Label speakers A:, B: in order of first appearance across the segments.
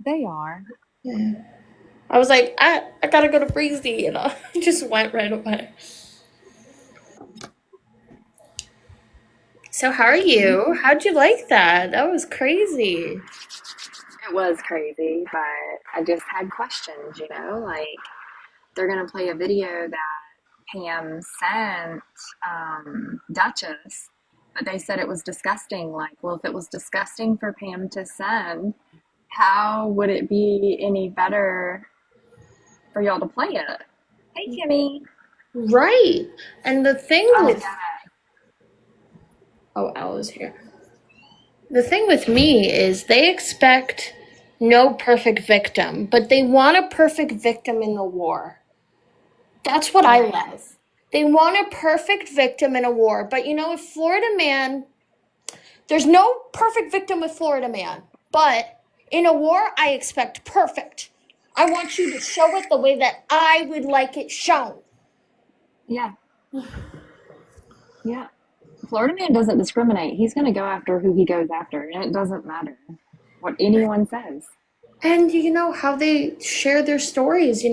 A: They are.
B: Yeah. I was like, I gotta go to Breezy, and I just went right away. So how are you? How'd you like that? That was crazy.
A: It was crazy, but I just had questions, like they're gonna play a video that Pam sent Duchess, but they said it was disgusting. Like, well, if it was disgusting for Pam to send, how would it be any better for y'all to play it? Hey, Kimmy.
B: Right. And the thing
A: Oh,
B: with oh, Al is here. The thing with me is they expect no perfect victim, but they want a perfect victim in the war. That's what I
A: right.
B: love. They want a perfect victim in a war, but if Florida Man, there's no perfect victim with Florida Man, but in a war, I expect perfect. I want you to show it the way that I would like it shown.
A: Yeah, yeah. Florida Man doesn't discriminate. He's going to go after who he goes after, and it doesn't matter what anyone says.
B: And how they share their stories,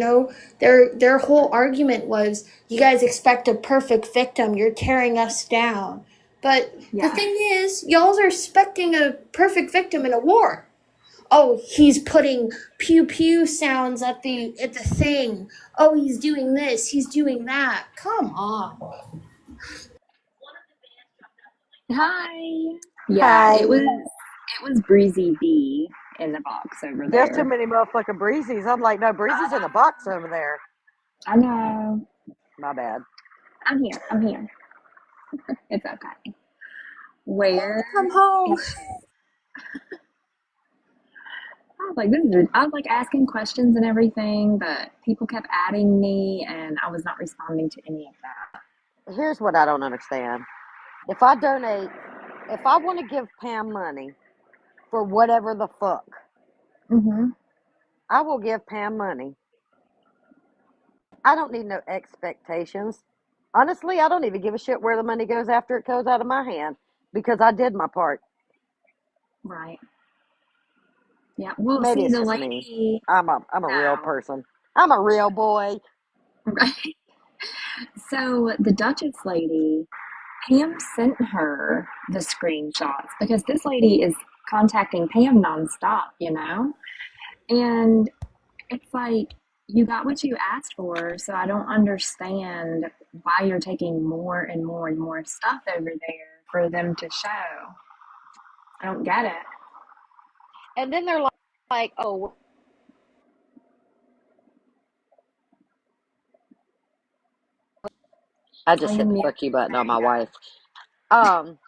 B: their whole argument was you guys expect a perfect victim, you're tearing us down. But the
A: Yeah.
B: thing is, y'all are expecting a perfect victim in a war. Oh, he's putting pew pew sounds at the thing. Oh, he's doing this, he's doing that. Come on.
A: Hi. Yeah,
C: Hi.
A: it was Breezy B in the box over
C: There's too
A: there.
C: many motherfucking breezies. I'm like, no, breezy's in the box over there.
A: I know.
C: My bad.
A: I'm here. I'm here. It's okay. Where
B: Come home.
A: is she? I was like, I was like asking questions and everything, but people kept adding me, and I was not responding to any of that.
C: Here's what I don't understand. If I donate, if I want to give Pam money for whatever the fuck,
A: Mm-hmm.
C: I will give Pam money. I don't need no expectations. Honestly, I don't even give a shit where the money goes after it goes out of my hand because I did my part.
A: Right. Yeah. Well,
C: Maybe
A: see,
C: it's
A: the
C: just me.
A: lady.
C: I'm a real
A: No.
C: person. I'm a real boy.
A: Right. So the Duchess lady, Pam sent her the screenshots because this lady is contacting Pam nonstop. And it's like, you got what you asked for, so I don't understand why you're taking more and more and more stuff over there for them to show. I don't get it.
C: And then they're like, oh, I
A: Are
C: just
A: you
C: hit the
A: muted?
C: fuck you button
A: There
C: on
A: you
C: my wife. Um,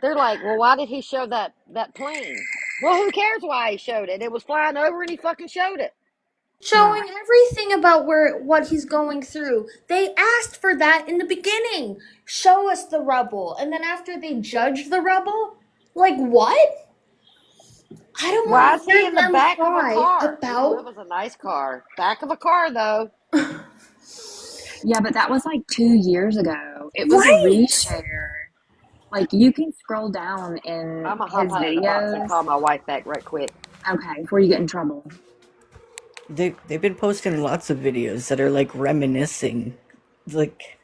C: they're like, well, why did he show that plane? Well, who cares why he showed it? It was flying over and he fucking showed it.
A: go. Right.
B: Showing everything about what he's going through. They asked for that in the beginning. Show us the rubble. And then after they judged the rubble, like what? I don't
C: Why
B: want
C: is
B: to
C: he
B: hear
C: in the
B: them
C: back of a
B: cry
C: car? Ooh, it
B: about
C: was a nice car. Back of a car, though.
A: Yeah, but that was like 2 years ago. It was a
B: right.
A: reshare. Like, you can scroll down in
C: I'm going to hop
A: his
C: out of the box and
A: videos.
C: call my wife back right quick.
A: Okay, before you get in trouble.
D: They've been posting lots of videos that are like reminiscing, like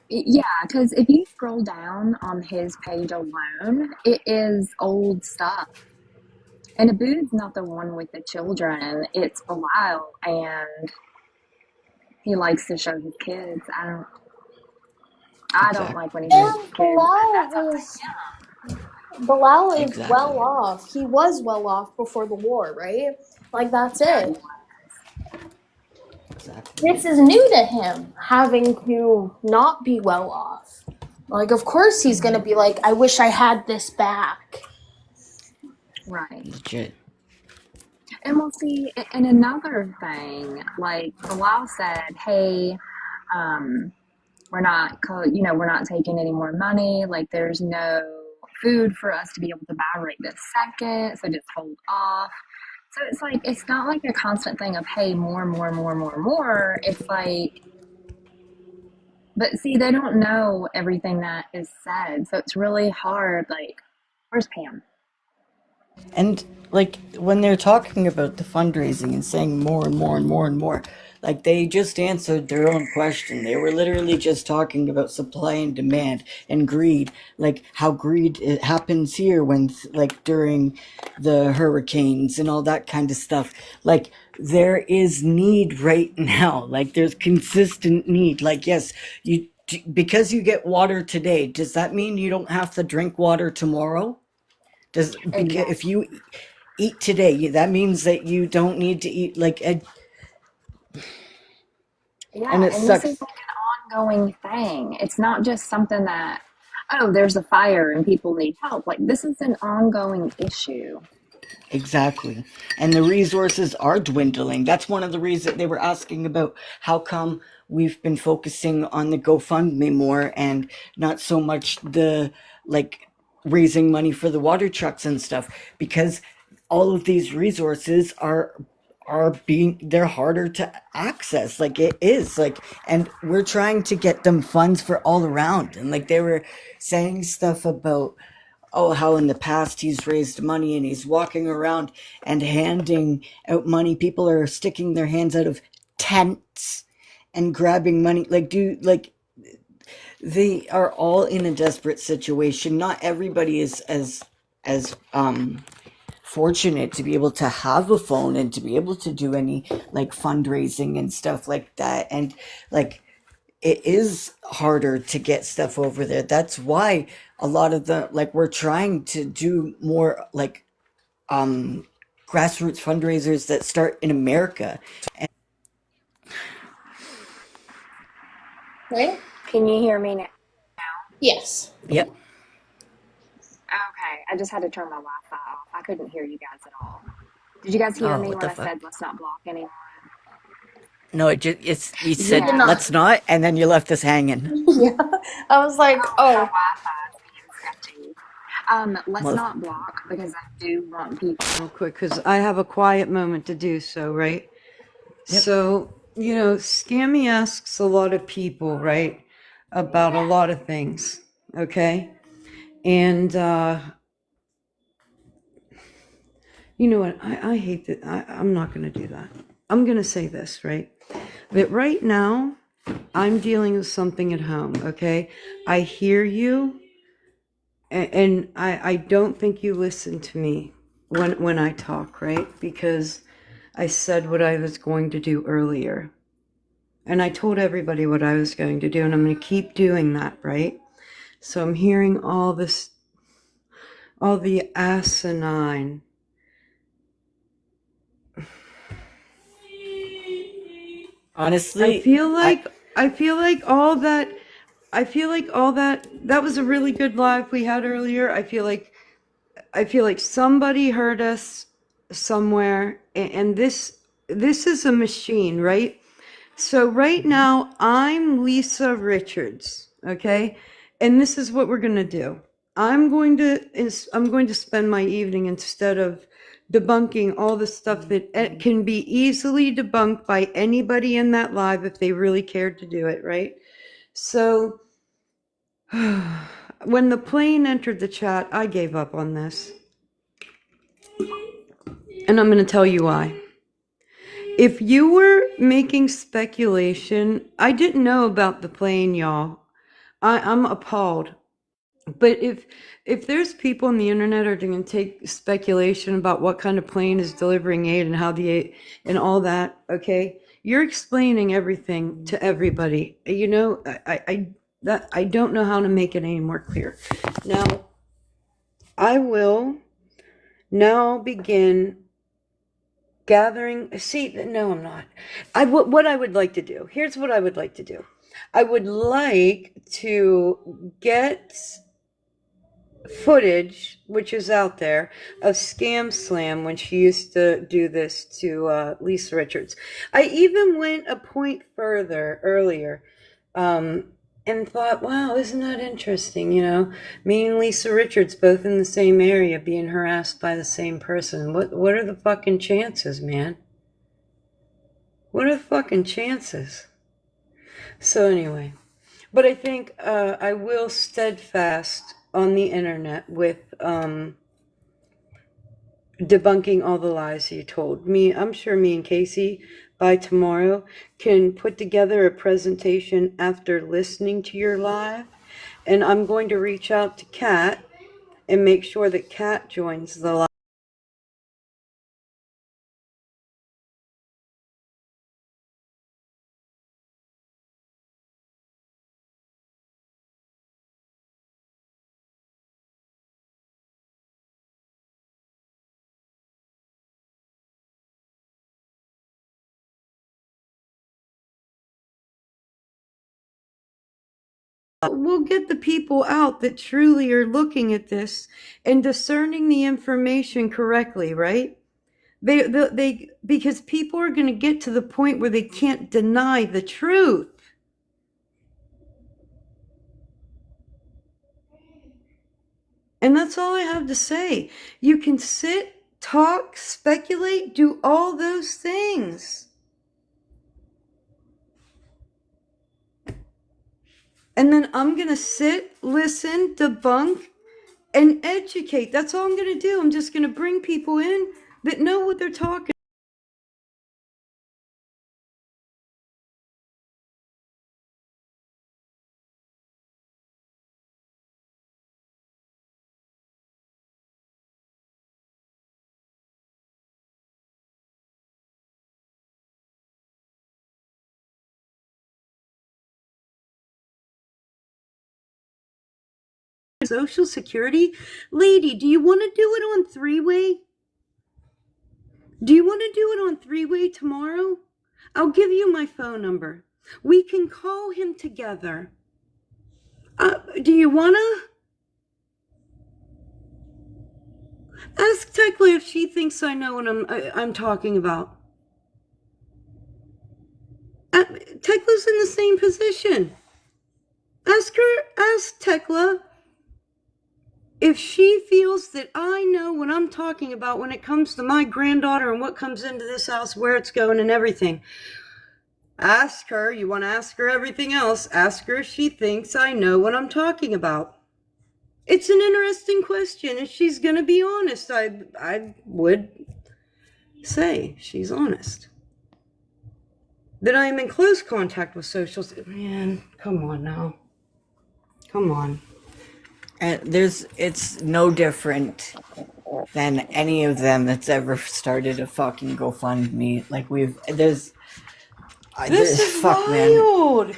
A: Yeah, because if you scroll down on his page alone, it is old stuff. And Abu's not the one with the children. It's Belial, and he likes to show his kids. I don't
D: exact
A: like when he shows his
B: And
A: kids, and that's up to
B: Bilal is well
D: exactly
B: off. He was well off before the war, right? Like that's
A: him. Yeah, he
B: it.
A: was.
D: exactly.
B: This is new to him, having to not be well off. Like, of course he's gonna be like, I wish I had this back.
A: Right.
D: Legit.
A: And we'll see. And another thing, like Bilal said, hey, um, we're not taking any more money. Like, there's no food for us to be able to buy right this second. So just hold off. So it's like, it's not like a constant thing of, hey, more, more, more, more, more. It's like, but see, they don't know everything that is said. So it's really hard. Like, where's Pam?
D: And like when they're talking about the fundraising and saying more and more and more and more, like they just answered their own question. They were literally just talking about supply and demand and greed, like how greed it happens here when like during the hurricanes and all that kind of stuff. Like there is need right now. Like there's consistent need. Like yes, you because you get water today, does that mean you don't have to drink water tomorrow? Does because if
A: Exactly.
D: you eat today, that means that you don't need to eat like and
A: Yeah,
D: it
A: and this is
D: sucks.
A: like an ongoing thing. It's not just something that, oh, there's a fire and people need help. Like this is an ongoing issue.
D: Exactly. And the resources are dwindling. That's one of the reasons they were asking about how come we've been focusing on the GoFundMe more and not so much the like raising money for the water trucks and stuff because all of these resources are being they're harder to access like it is like and we're trying to get them funds for all around and like they were saying stuff about oh, how in the past he's raised money and he's walking around and handing out money. People are sticking their hands out of tents and grabbing money. Like, do like they are all in a desperate situation. Not everybody is as fortunate to be able to have a phone and to be able to do any like fundraising and stuff like that. And like it is harder to get stuff over there. That's why a lot of the like we're trying to do more like um grassroots fundraisers that start in America.
B: Right?
A: Can you hear me now?
B: Yes.
D: Yep.
A: Okay, I just had to turn my Wi-Fi off. I couldn't hear you guys at all. Did you guys hear
D: Oh,
A: me
D: what
A: when
D: the
A: I
D: fuck?
A: said let's not block anyone?
D: No, it just it's you
B: You
D: said
B: did
A: Yeah.
B: not.
D: let's not, and then you left us hanging.
B: Yeah. I was like,
A: Oh, my
B: oh,
A: Wi-Fi is being sketchy. Let's
D: Mother.
A: not block because I do want people.
E: Real quick, because I have a quiet moment to do so, right?
D: Yep.
E: So, Scammy asks a lot of people, right, about a lot of things, okay? And, you know what? I hate that. I'm not going to do that. I'm going to say this, right? That right now, I'm dealing with something at home, okay? I hear you, and I don't think you listen to me when I talk, right? Because I said what I was going to do earlier. And I told everybody what I was going to do, and I'm going to keep doing that, right? So I'm hearing all this, all the asinine. I
D: Honestly,
E: feel
D: I
E: like, I feel like all that, I feel like all that, that was a really good live we had earlier. I feel like somebody heard us somewhere, and this is a machine, right? So right now I'm Lisa Richards, okay? And this is what we're going to do. I'm going to spend my evening, instead of debunking all the stuff that can be easily debunked by anybody in that live if they really cared to do it, right? So when the plane entered the chat, I gave up on this. And I'm going to tell you why. If you were making speculation, I didn't know about the plane, y'all. I'm appalled. But if there's people on the internet are going to take speculation about what kind of plane is delivering aid and how the aid and all that, okay, you're explaining everything to everybody. I don't know how to make it any more clear. Now, I will now begin gathering. See, no, I'm not. What I would like to do. Here's what I would like to do. I would like to get footage, which is out there, of Scam Slam when she used to do this to Lisa Richards. I even went a point further earlier, and thought, wow, isn't that interesting? Me and Lisa Richards both in the same area being harassed by the same person. What are the fucking chances, man? What are the fucking chances? So anyway, but I think I will steadfast on the internet with debunking all the lies you told me. I'm sure me and Casey by tomorrow can put together a presentation after listening to your live, and I'm going to reach out to Kat and make sure that Kat joins the live. We'll get the people out that truly are looking at this and discerning the information correctly, right? They because people are going to get to the point where they can't deny the truth. And that's all I have to say. You can sit, talk, speculate, do all those things. And then I'm going to sit, listen, debunk, and educate. That's all I'm going to do. I'm just going to bring people in that know what they're talking. Social Security? Lady, do you want to do it on three-way? Do you want to do it on three-way tomorrow? I'll give you my phone number. We can call him together. Do you want to? Ask Tekla if she thinks I know what I'm talking about. Tekla's in the same position. Ask Tekla if she feels that I know what I'm talking about when it comes to my granddaughter and what comes into this house, where it's going and everything. Ask her. You want to ask her everything else. Ask her if she thinks I know what I'm talking about. It's an interesting question, and she's going to be honest. I would say she's honest. That I am in close contact with social. Man, come on now. Come on.
D: It's no different than any of them that's ever started a fucking GoFundMe. Like
E: This is
D: fuck,
E: wild.
D: Man.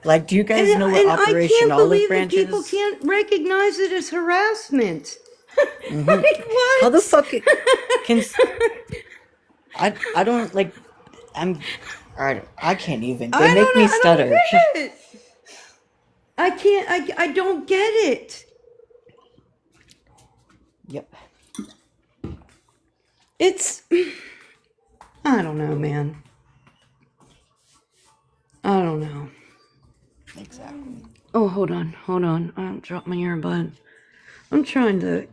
D: Like, do you guys know what Operation Olive Branch is?
E: I can't believe that people can't recognize it as harassment.
D: Mm-hmm.
E: Like, what?
D: How the fuck can I don't like I can't even. They make me stutter.
E: I don't get it. I can't. I don't get it.
D: Yep.
E: It's. I don't know, man. I don't know.
D: Exactly.
E: Oh, hold on. I dropped my earbud. I'm trying to,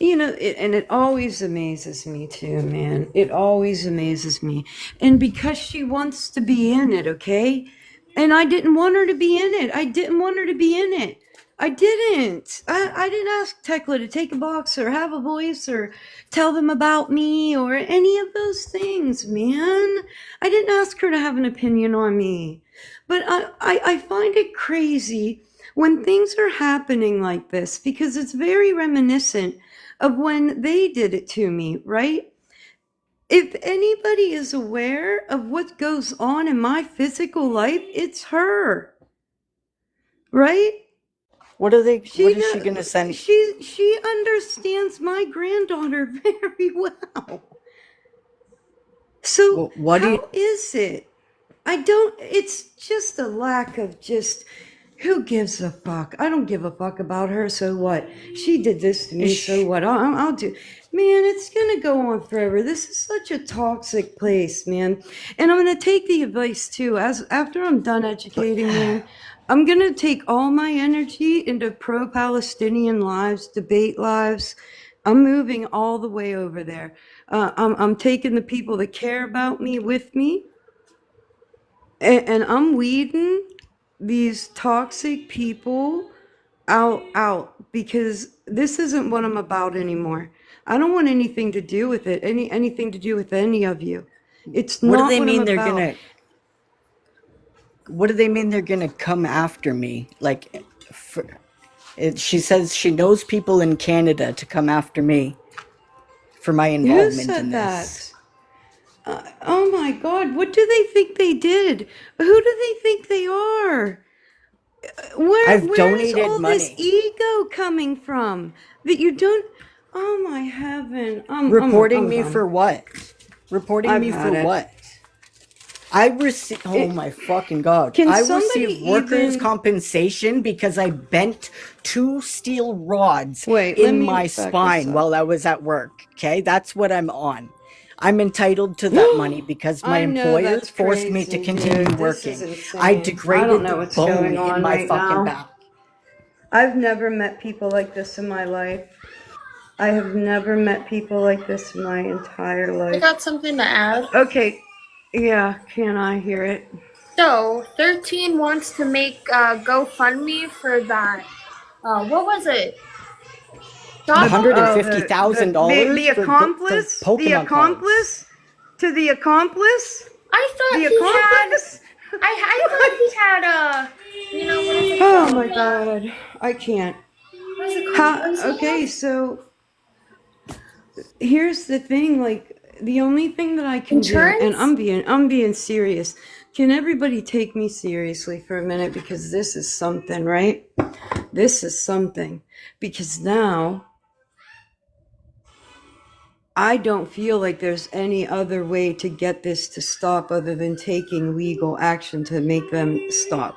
E: and it always amazes me too, man. It always amazes me. And because she wants to be in it, okay? And I didn't want her to be in it. I didn't. I didn't ask Tekla to take a box or have a voice or tell them about me or any of those things, man. I didn't ask her to have an opinion on me. But I find it crazy when things are happening like this because it's very reminiscent of when they did it to me, right? If anybody is aware of what goes on in my physical life, it's her. Right?
D: What is she gonna send?
E: She understands my granddaughter very well. So how is it? It's just a lack of just, who gives a fuck? I don't give a fuck about her, so what? She did this to me, so what? I'll do. Man, it's gonna go on forever. This is such a toxic place, man. And I'm gonna take the advice too. After I'm done educating, man, I'm gonna take all my energy into pro-Palestinian lives, debate lives. I'm moving all the way over there. I'm taking the people that care about me with me, and I'm weeding these toxic people out because this isn't what I'm about anymore. I don't want anything to do with it, anything to do with any of you. It's
D: What do
E: not
D: they
E: what I'm
D: mean they're
E: about.
D: gonna? What do they mean they're gonna come after me? Like, she says she knows people in Canada to come after me for my
E: Who
D: involvement in
E: said
D: this.
E: that? Oh my God, what do they think they did? Who do they think they are?
D: I've
E: Where is
D: donated
E: all this
D: money.
E: ego coming from that you don't? Oh my heaven!
D: Reporting
E: I'm
D: me
E: done.
D: for what? Reporting
E: I've
D: me for
E: had it.
D: what? I receive. Oh
E: It
D: my fucking god!
E: can
D: I
E: somebody
D: receive workers'
E: even
D: compensation because I bent 2 steel rods
E: wait? Let
D: in
E: me
D: my
E: back this
D: spine
E: up.
D: while I was at work. Okay, that's what I'm on. I'm entitled to that money because my
E: I know
D: employers
E: that's
D: forced me to
E: crazy,
D: continue
E: dude. This is
D: working. I
E: insane. I don't
D: degraded the
E: know what's
D: bone
E: going
D: in
E: on
D: my
E: right
D: fucking
E: now.
D: back.
E: I've never met people like this in my life. I have never met people like this in my entire
B: I
E: life.
B: got something to add.
E: Okay, yeah, can I hear it?
B: So, 13 wants to make GoFundMe for that. What was it?
E: The
B: Stop.
E: the
D: $150,000 for
E: accomplice, the
D: Pokemon cards.
E: accomplice to the accomplice,
B: I thought
E: the
B: he had.
E: accomplice.
B: I thought he had what is it
E: Oh
B: called?
E: my God, I can't.
B: What is it called?
E: How?
B: What is it
E: Okay,
B: called?
E: so here's the thing, like the only thing that I can do, and
B: Insurance?
E: I'm being serious. Can everybody take me seriously for a minute, because this is something, right? This is something, because now I don't feel like there's any other way to get this to stop other than taking legal action to make them stop.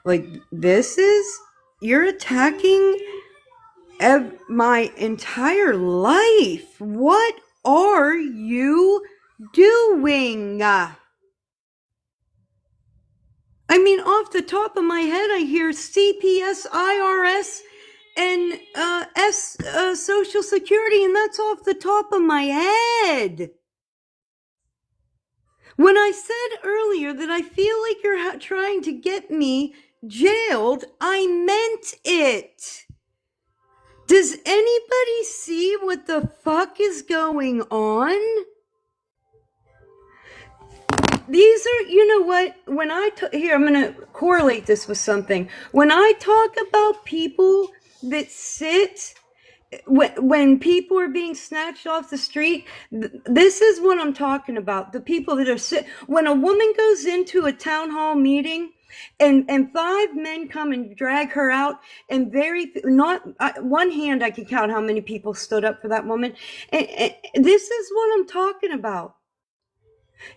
E: Like, this is, you're attacking my entire life. What are you doing? I mean, off the top of my head, I hear CPS, IRS, and Social Security, and that's off the top of my head. When I said earlier that I feel like you're trying to get me jailed, I meant it. Does anybody see what the fuck is going on? These are, you know what, when here, I'm going to correlate this with something. When I talk about people that sit, when people are being snatched off the street, this is what I'm talking about. The people that are when a woman goes into a town hall meeting and 5 men come and drag her out, and one hand I can count how many people stood up for that woman. And this is what I'm talking about.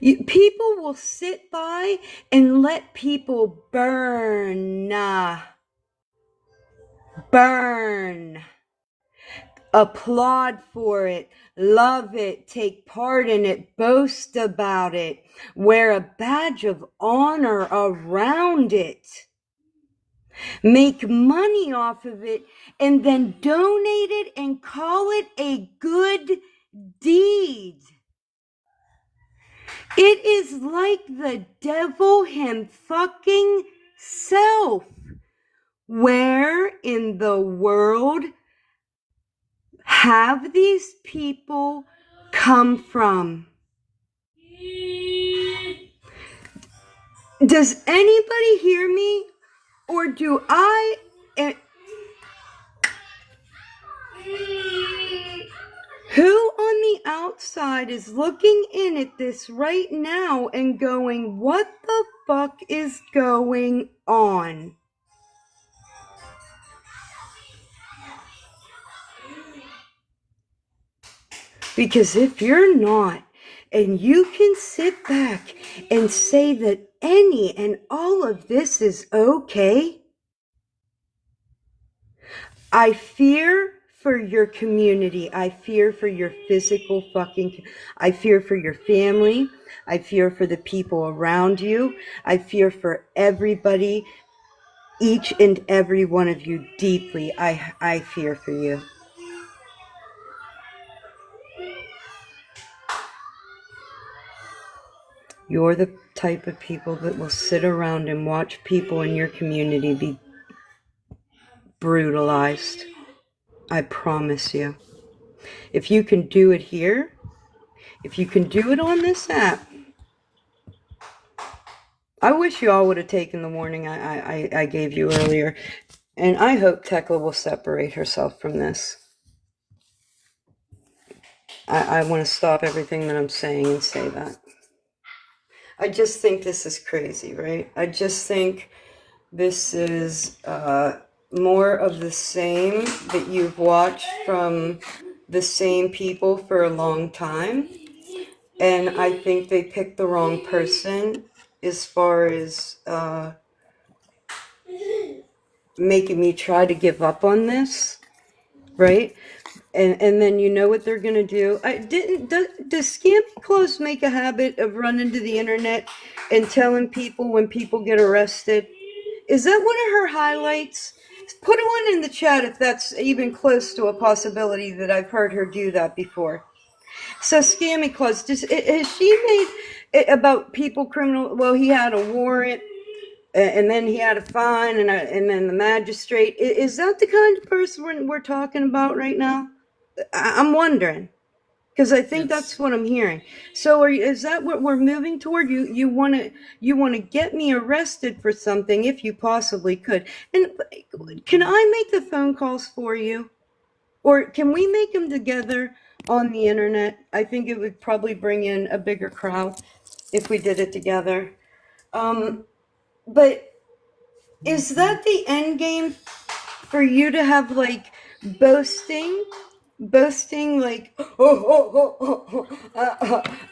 E: People will sit by and let people burn. Burn. Applaud for it, love it, take part in it, boast about it, wear a badge of honor around it, make money off of it, and then donate it and call it a good deed. It is like the devil himself. Where in the world have these people come from? Does anybody hear me? Or do I... Who on the outside is looking in at this right now and going, what the fuck is going on? Because if you're not, and you can sit back and say that any and all of this is okay, I fear for your community. I fear for your I fear for your family. I fear for the people around you. I fear for everybody, each and every one of you deeply. I fear for you. You're the type of people that will sit around and watch people in your community be brutalized. I promise you. If you can do it here, if you can do it on this app, I wish you all would have taken the warning I gave you earlier. And I hope Tekla will separate herself from this. I want to stop everything that I'm saying and say that. I just think this is crazy, right? I just think this is more of the same that you've watched from the same people for a long time. And I think they picked the wrong person as far as making me try to give up on this, right? And then you know what they're gonna do. Does Scammy Close make a habit of running to the internet and telling people when people get arrested? Is that one of her highlights? Put one in the chat if that's even close to a possibility that I've heard her do that before. So Scammy Claus, has she made it about people criminal? Well, he had a warrant, and then he had a fine, and then the magistrate. Is that the kind of person we're talking about right now? I'm wondering, because I think that's what I'm hearing. So is that what we're moving toward? You want to get me arrested for something if you possibly could. And can I make the phone calls for you? Or can we make them together on the internet? I think it would probably bring in a bigger crowd if we did it together. But is that the end game for you to have like boasting like,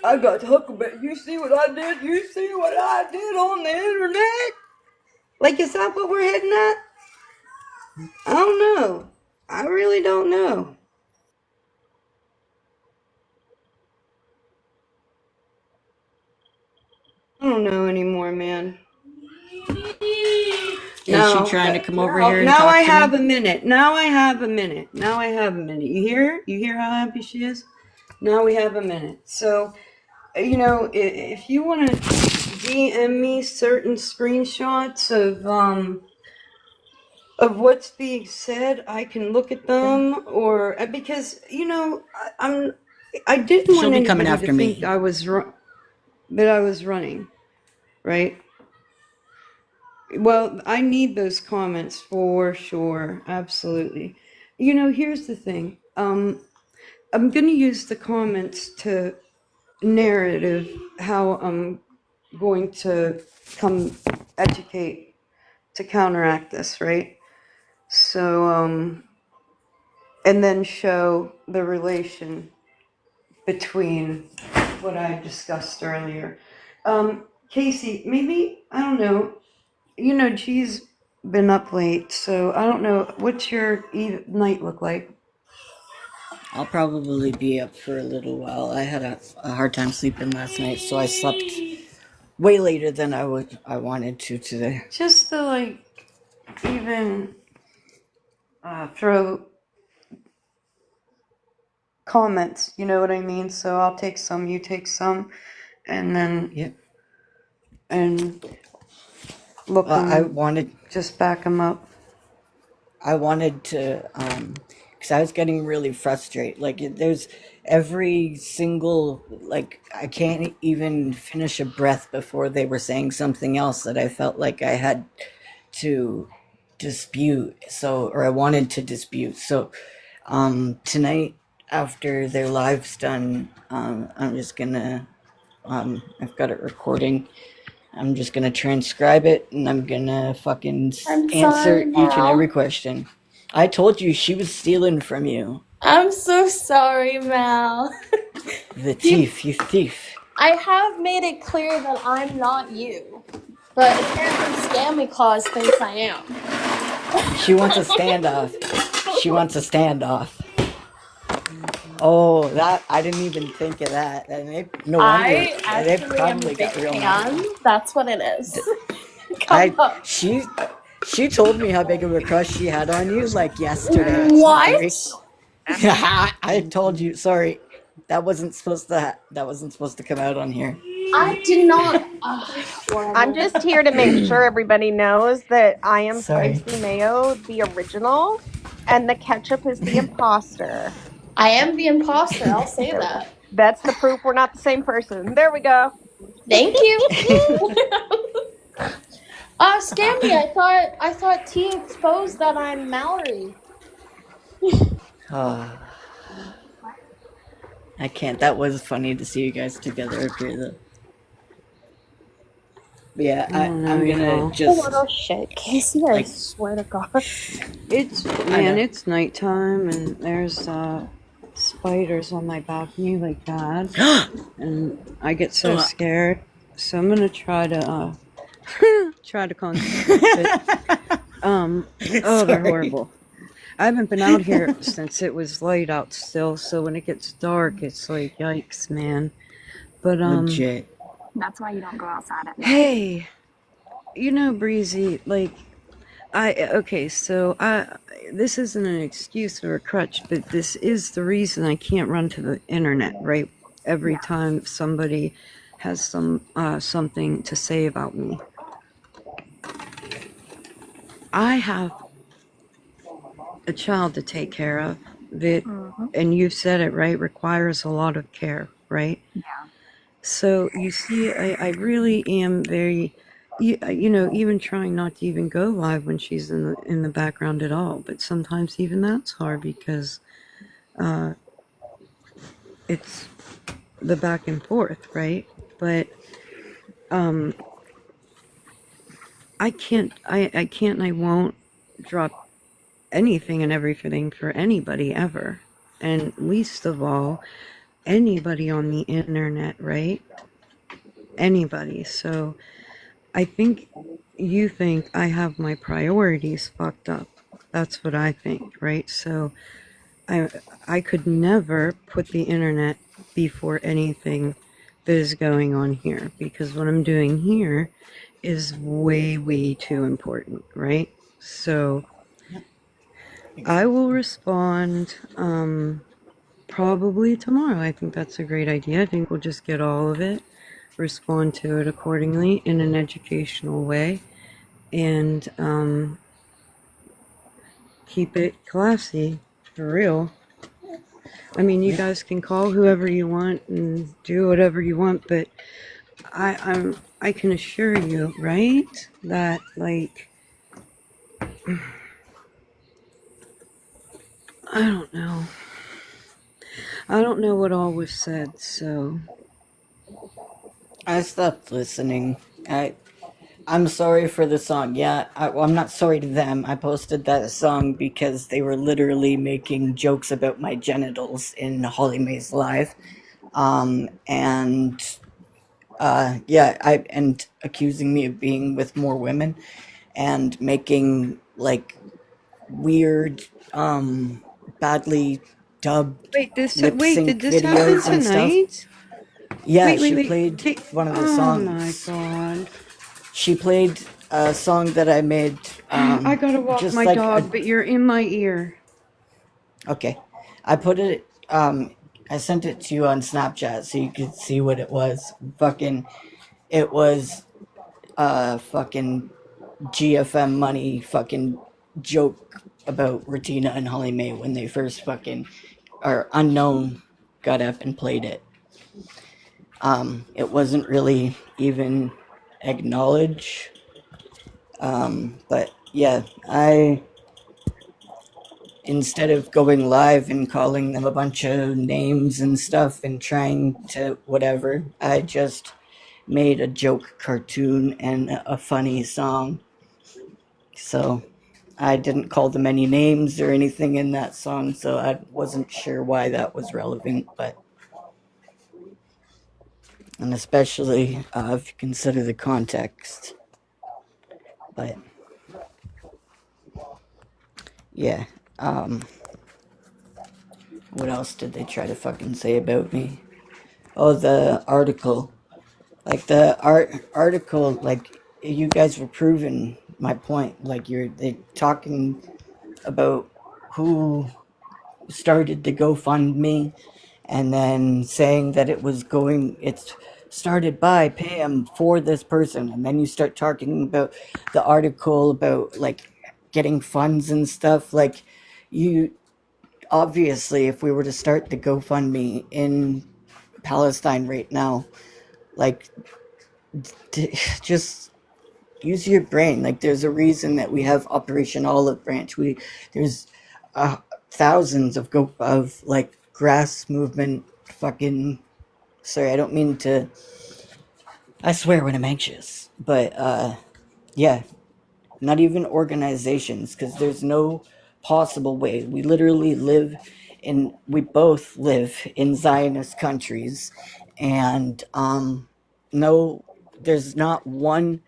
E: I got Huckleberry. You see what I did? You see what I did on the internet? Like, is that what we're heading at? I don't know. I really don't know. I don't know anymore, man.
D: Is she trying to come over here and
E: now
D: talk
E: I
D: to
E: have
D: me?
E: a minute. Now I have a minute. Now I have a minute. You hear her? You hear how happy she is? Now we have a minute. So, you know, if you want to DM me certain screenshots of what's being said, I can look at them, or because you know I didn't
D: She'll
E: want
D: be coming
E: anybody
D: after
E: to think
D: me.
E: that I was running, right? Well, I need those comments for sure, absolutely. You know, here's the thing. I'm going to use the comments to narrative how I'm going to come educate to counteract this, right? So, and then show the relation between what I discussed earlier. Casey, maybe, I don't know, you know, G's been up late, so I don't know, what's your night look like?
D: I'll probably be up for a little while. I had a hard time sleeping last night, so I slept way later than I wanted to today.
E: Just to like even throw comments, you know what I mean? So I'll take some, you take some, and then
D: Yep.
E: and look
D: I
E: them,
D: wanted
E: just back them up.
D: I wanted to because I was getting really frustrated. Like there's every single like I can't even finish a breath before they were saying something else that I felt like I had to dispute. So or I wanted to dispute. So tonight after their live's done, I'm just gonna I've got it recording. I'm just gonna transcribe it and I'm gonna fucking answer each and every question. I told you she was stealing from you.
B: I'm so sorry, Mal.
D: The thief, you thief.
B: I have made it clear that I'm not you, but apparently Scammy Claus thinks I am.
D: She wants a standoff. She wants a standoff. Oh, that I didn't even think of that. No wonder
B: I
D: they
B: actually am a
D: probably
B: big
D: got real mad.
B: fan. That's what it is. Come up.
D: She told me how big of a crush she had on you like yesterday.
B: What?
D: I told you. Sorry, that wasn't supposed to come out on here.
B: I did not.
F: I'm just here to make sure everybody knows that I am
D: Sorry.
F: Spicy Mayo, the original, and the ketchup is the imposter.
B: I am the imposter. I'll say that.
F: That's the proof we're not the same person. There we go.
B: Thank you. Scammy, I thought T exposed that I'm Mallory.
D: I can't. That was funny to see you guys together up here, though. But yeah, I'm gonna just
F: Oh shit, Casey! I swear to God.
E: It's nighttime and there's spiders on my balcony like that, and I get so scared. So I'm gonna try to concentrate. They're horrible. I haven't been out here since it was light out still, so when it gets dark, it's like yikes, man. But
D: legit.
A: That's why you don't go outside at night.
E: Hey, Breezy, like this isn't an excuse or a crutch, but this is the reason I can't run to the internet, right? Every time somebody has something to say about me. I have a child to take care of that, and you said it right, requires a lot of care, right?
A: Yeah.
E: So you see, I really am very, even trying not to even go live when she's in the background at all. But sometimes even that's hard because it's the back and forth, right? But I can't and I won't drop anything and everything for anybody ever, and least of all anybody on the internet, right? Anybody. So I think you think I have my priorities fucked up. That's what I think, right? So I could never put the internet before anything that is going on here, because what I'm doing here is way, way too important, right? So I will respond probably tomorrow. I think that's a great idea. I think we'll just get all of it, respond to it accordingly in an educational way, and keep it classy, for real. I mean, you guys can call whoever you want and do whatever you want, but I can assure you, right, that like I don't know. I don't know what all was said, so
D: I stopped listening. I'm sorry for the song. Yeah, I'm not sorry to them. I posted that song because they were literally making jokes about my genitals in Holly Mae's live, and and accusing me of being with more women, and making like weird, badly dubbed lip sync
E: did this happen
D: videos and stuff.
E: tonight?
D: Yeah, she played one of the songs.
E: Oh my god.
D: She played a song that I made.
E: I gotta walk
D: just
E: my
D: like
E: dog, but you're in my ear.
D: Okay. I put it, I sent it to you on Snapchat so you could see what it was. It was fucking GFM money fucking joke about Regina and Holly Mae when they first or Unknown got up and played it. It wasn't really even acknowledged. But yeah, instead of going live and calling them a bunch of names and stuff and trying to whatever, I just made a joke cartoon and a funny song. So I didn't call them any names or anything in that song, so I wasn't sure why that was relevant, and especially if you consider the context. But yeah, what else did they try to fucking say about me? Oh, the article. Like the article, like you guys were proving my point. Like they talking about who started the GoFundMe, and then saying that it's started by Pam for this person, and then you start talking about the article about like getting funds and stuff. Like you obviously, if we were to start the GoFundMe in Palestine right now, like, just use your brain. Like, there's a reason that we have Operation Olive Branch. There's thousands of like grass movement fucking. Sorry, I don't mean to. I swear when I'm anxious, but yeah, not even organizations, because there's no possible way. We both live in Zionist countries, and no, there's not one.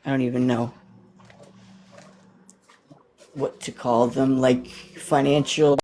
D: I don't even know what to call them, like financial.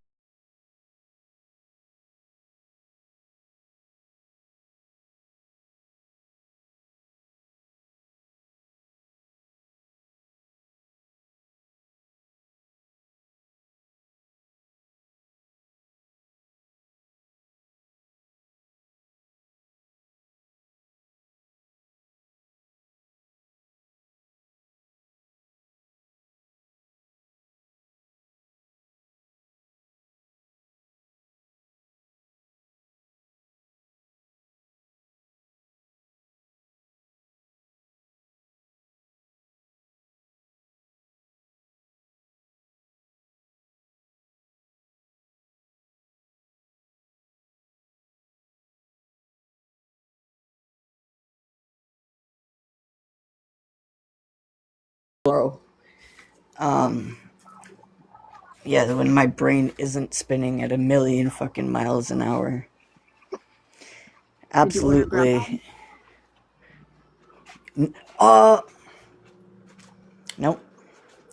D: Um, yeah, when my brain isn't spinning at a million fucking miles an hour.
A: Did you order Grubhub?
D: Absolutely. Uh, nope,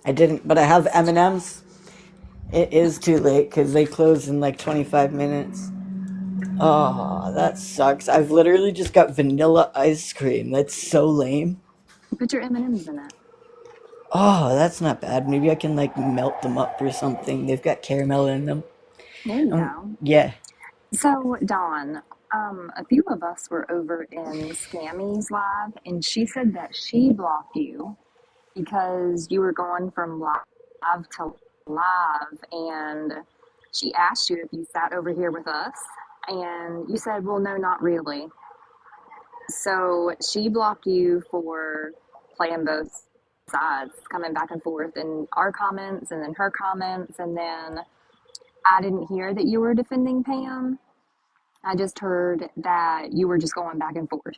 D: I didn't. But I have M&Ms. It is too late because they close in like 25 minutes. Oh, that sucks. I've literally just got vanilla ice cream. That's so lame.
A: Put your M&Ms in it.
D: Oh, that's not bad. Maybe I can like melt them up or something. They've got caramel in them.
A: There you go.
D: Yeah.
A: So, Dawn, a few of us were over in Scammy's live, and she said that she blocked you because you were going from live to live, and she asked you if you sat over here with us, and you said, well, no, not really. So she blocked you for playing both sides, coming back and forth in our comments and then her comments, and then I didn't hear that you were defending Pam. I just heard that you were just going back and forth.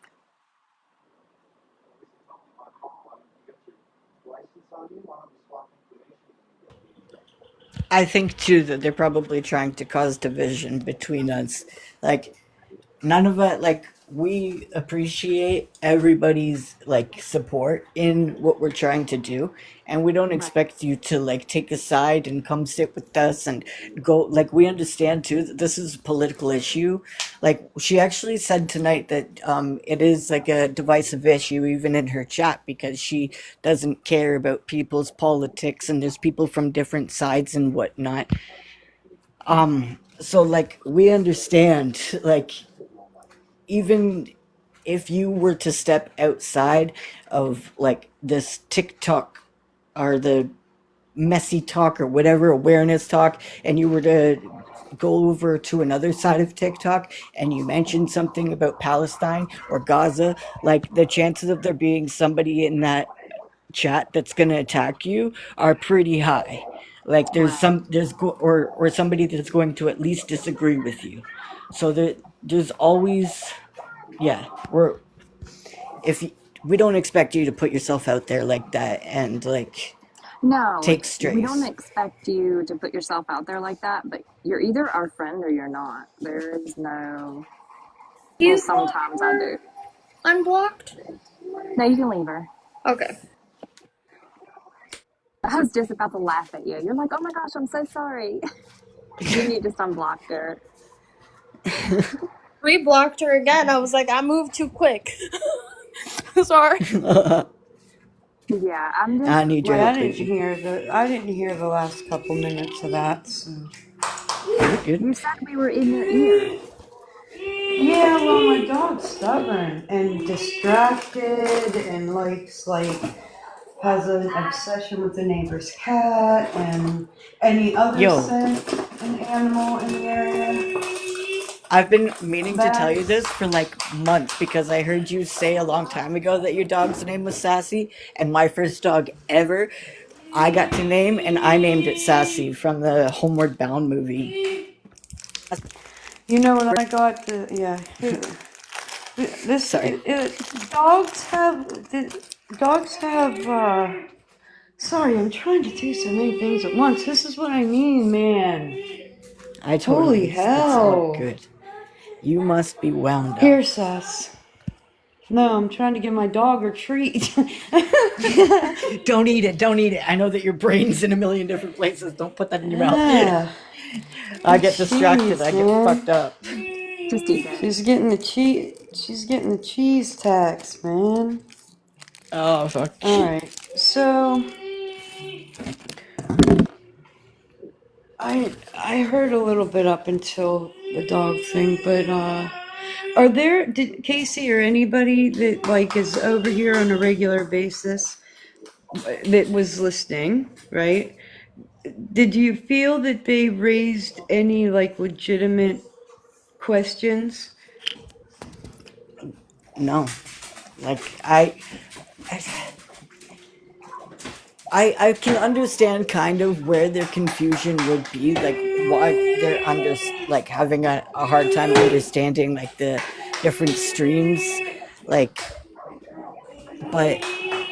D: I think too that they're probably trying to cause division between us. Like, none of it, like, we appreciate everybody's like support in what we're trying to do, and we don't
A: Right.
D: expect you to like take a side and come sit with us and go. Like, we understand too that this is a political issue. Like, she actually said tonight that it is like a divisive issue even in her chat, because she doesn't care about people's politics, and there's people from different sides and whatnot. So like, we understand, like, even if you were to step outside of like this TikTok or the messy talk or whatever awareness talk, and you were to go over to another side of TikTok and you mentioned something about Palestine or Gaza, like, the chances of there being somebody in that chat that's going to attack you are pretty high. Like,
A: Right.
D: or somebody that's going to at least disagree with you. So there's always, yeah, if you, we don't expect you to put yourself out there like that and like
A: No,
D: take
A: we don't
D: strays.
A: expect you to put yourself out there like that, but you're either our friend or you're not. There is no, well,
B: You want
A: sometimes I
B: her
A: do.
B: unblocked?
A: No, you can leave her.
B: Okay.
A: I was just about to laugh at you. You're like, oh my gosh, I'm so sorry. Then you just unblocked her.
B: Reblocked her again. I was like, I moved too quick. Sorry.
A: Yeah, I'm just
D: I need your
E: Yeah,
A: like,
D: help, Daisy.
E: I didn't hear the last couple minutes of that. So.
D: You're good.
A: you said we were in your ear.
E: Yeah, well, my dog's stubborn and distracted and likes like has an obsession with the neighbor's cat and any other
D: Yo,
E: scent an animal in the area.
D: I've been meaning to tell you this
E: Bats.
D: for like months because I heard you say a long time ago that your dog's name was Sassy, and my first dog ever I got to name, and I named it Sassy from the Homeward Bound movie.
E: You know what I got? Yeah. This
D: Sorry.
E: dogs have dogs have. Sorry, I'm trying to do so many things at once. This is what I mean, man. Holy
D: It's all
E: hell!
D: good. You must be wound up.
E: Here, Sass. No, I'm trying to give my dog a treat.
D: Don't eat it. Don't eat it. I know that your brain's in a million different places. Don't put that in your mouth.
E: Yeah.
D: I get distracted.
E: Jeez,
D: I get
E: man.
D: fucked up.
A: Just eat it.
E: She's getting the cheese. She's getting the cheese tax, man.
D: Oh, fuck.
E: All right. So I heard a little bit up until the dog thing, but are there Casey or anybody that like is over here on a regular basis that was listening, right? Did you feel that they raised any like legitimate questions?
D: No. Like, I can understand kind of where their confusion would be, like why they're like having a hard time understanding like the different streams, like, but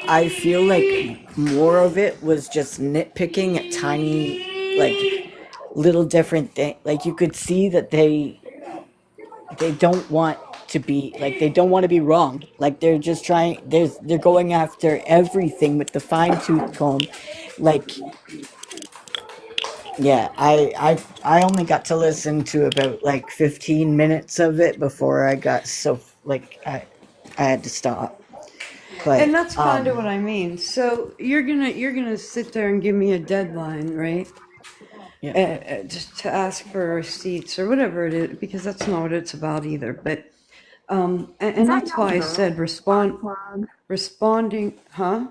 D: I feel like more of it was just nitpicking at tiny, like little different things. Like you could see that they don't want to be like they don't want to be wrong. Like they're just trying. They're going after everything with the fine tooth comb, like yeah, I only got to listen to about like 15 minutes of it before I got so like I had to stop.
E: And
D: But
E: that's kind of what I mean. So you're gonna sit there and give me a deadline, right?
D: yeah,
E: Just to ask for receipts or whatever it is, because that's not what it's about either. But
A: Is
E: and
A: that
E: that's
A: y'all's
E: why I
A: girl?
E: said
A: Spark plug?
E: responding, huh?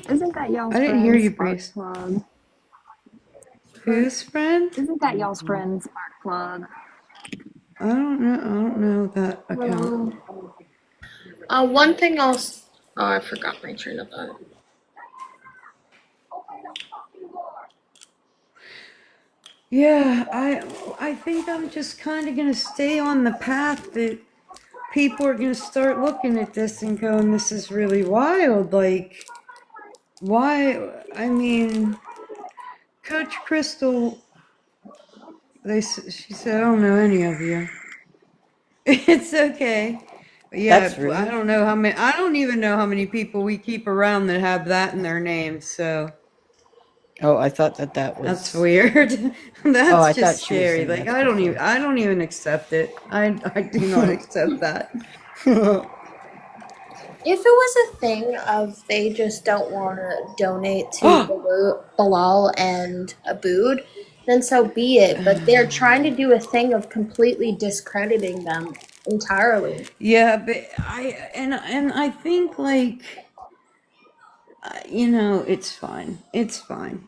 A: Isn't that y'all's
E: I didn't hear
A: friend
E: you,
A: Spark
E: Breeze.
A: plug?
E: Whose friend?
A: Isn't that y'all's friend Spark plug?
E: I don't know. I don't know that account.
B: Hello. One thing else. Oh, I forgot my train of thought.
E: Yeah, I think I'm just kind of gonna stay on the path that people are gonna start looking at this and going, "This is really wild." Like, why? I mean, Coach Crystal. She said, "I don't know any of you." It's okay.
D: that's
E: Yeah, I
D: rude.
E: don't know how many. I don't even know how many people we keep around that have that in their name. So
D: Oh, I thought that that
E: that's
D: was.
E: weird.
D: Oh,
E: That's
D: I
E: just
D: thought she was
E: scary.
D: saying
E: Like
D: that's before.
E: I don't even accept it. I do not accept that.
B: If it was a thing of they just don't want to donate to Bilal and Abood, then so be it. But they're trying to do a thing of completely discrediting them entirely.
E: Yeah, but and I think like you know, it's fine. It's fine.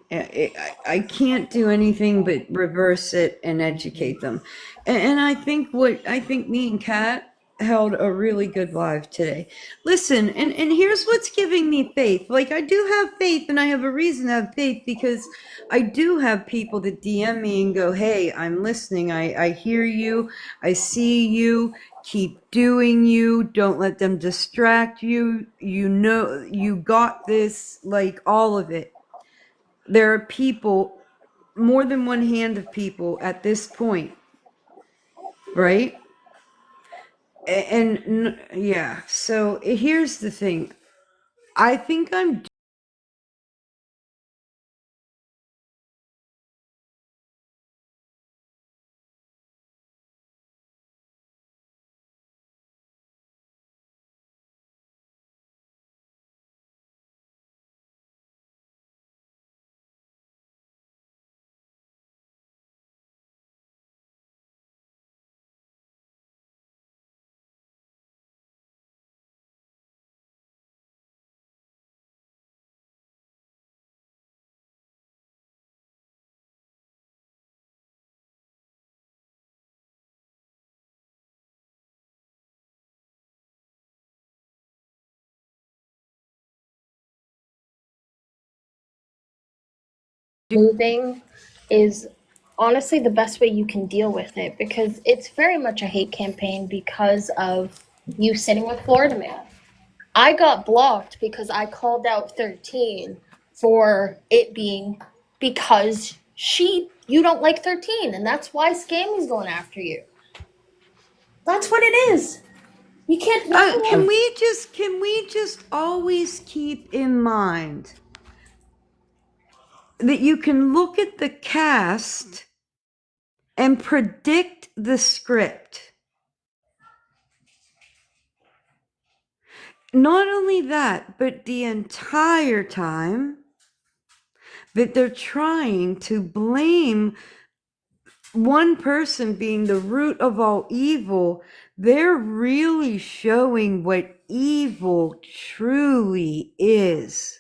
E: I can't do anything but reverse it and educate them. And I think me and Kat held a really good live today. Listen, and here's what's giving me faith. Like I do have faith and I have a reason to have faith because I do have people that DM me and go, "Hey, I'm listening. I hear you. I see you. Keep doing you. Don't let them distract you. You know, you got this," like all of it. There are people, more than one hand of people at this point, right? And yeah, so here's the thing. I think I'm
B: moving is honestly the best way you can deal with it, because it's very much a hate campaign because of you sitting with Florida Man. I got blocked because I called out 13 for it being because you don't like 13, and that's why Scammy's going after you. That's what it is. You can't
E: Can we just always keep in mind that you can look at the cast and predict the script? Not only that, but the entire time that they're trying to blame one person being the root of all evil, they're really showing what evil truly is.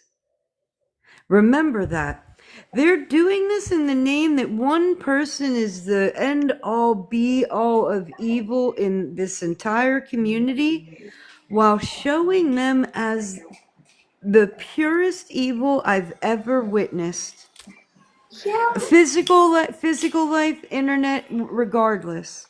E: Remember that. They're doing this in the name that one person is the end all be all of evil in this entire community, while showing them as the purest evil I've ever witnessed.
B: Yeah.
E: Physical life, internet, regardless.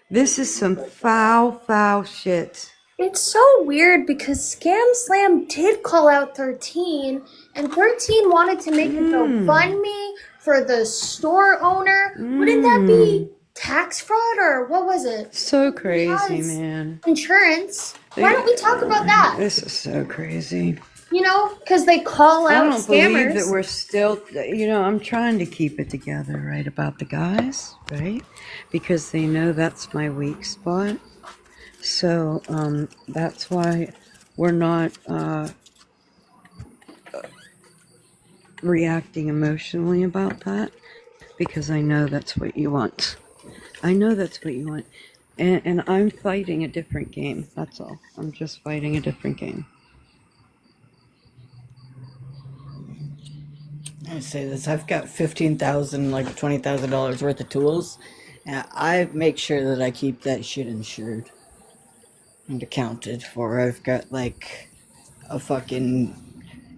E: This is some foul shit.
B: It's so weird because Scam Slam did call out 13, and 13 wanted to make a GoFundMe for the store owner. Wouldn't that be tax fraud, or what was it?
E: So crazy, man.
B: Insurance. Why don't we talk about that?
E: This is so crazy.
B: You know, because they call out
E: I don't
B: scammers.
E: believe that we're still, I'm trying to keep it together, right, about the guys, right? Because they know that's my weak spot. So that's why we're not reacting emotionally about that, because I know that's what you want. And I'm fighting a different game. That's all. I'm just fighting a different game.
D: I say this. I've got $15,000, like $20,000 worth of tools, and I make sure that I keep that shit insured and accounted for. I've got like a fucking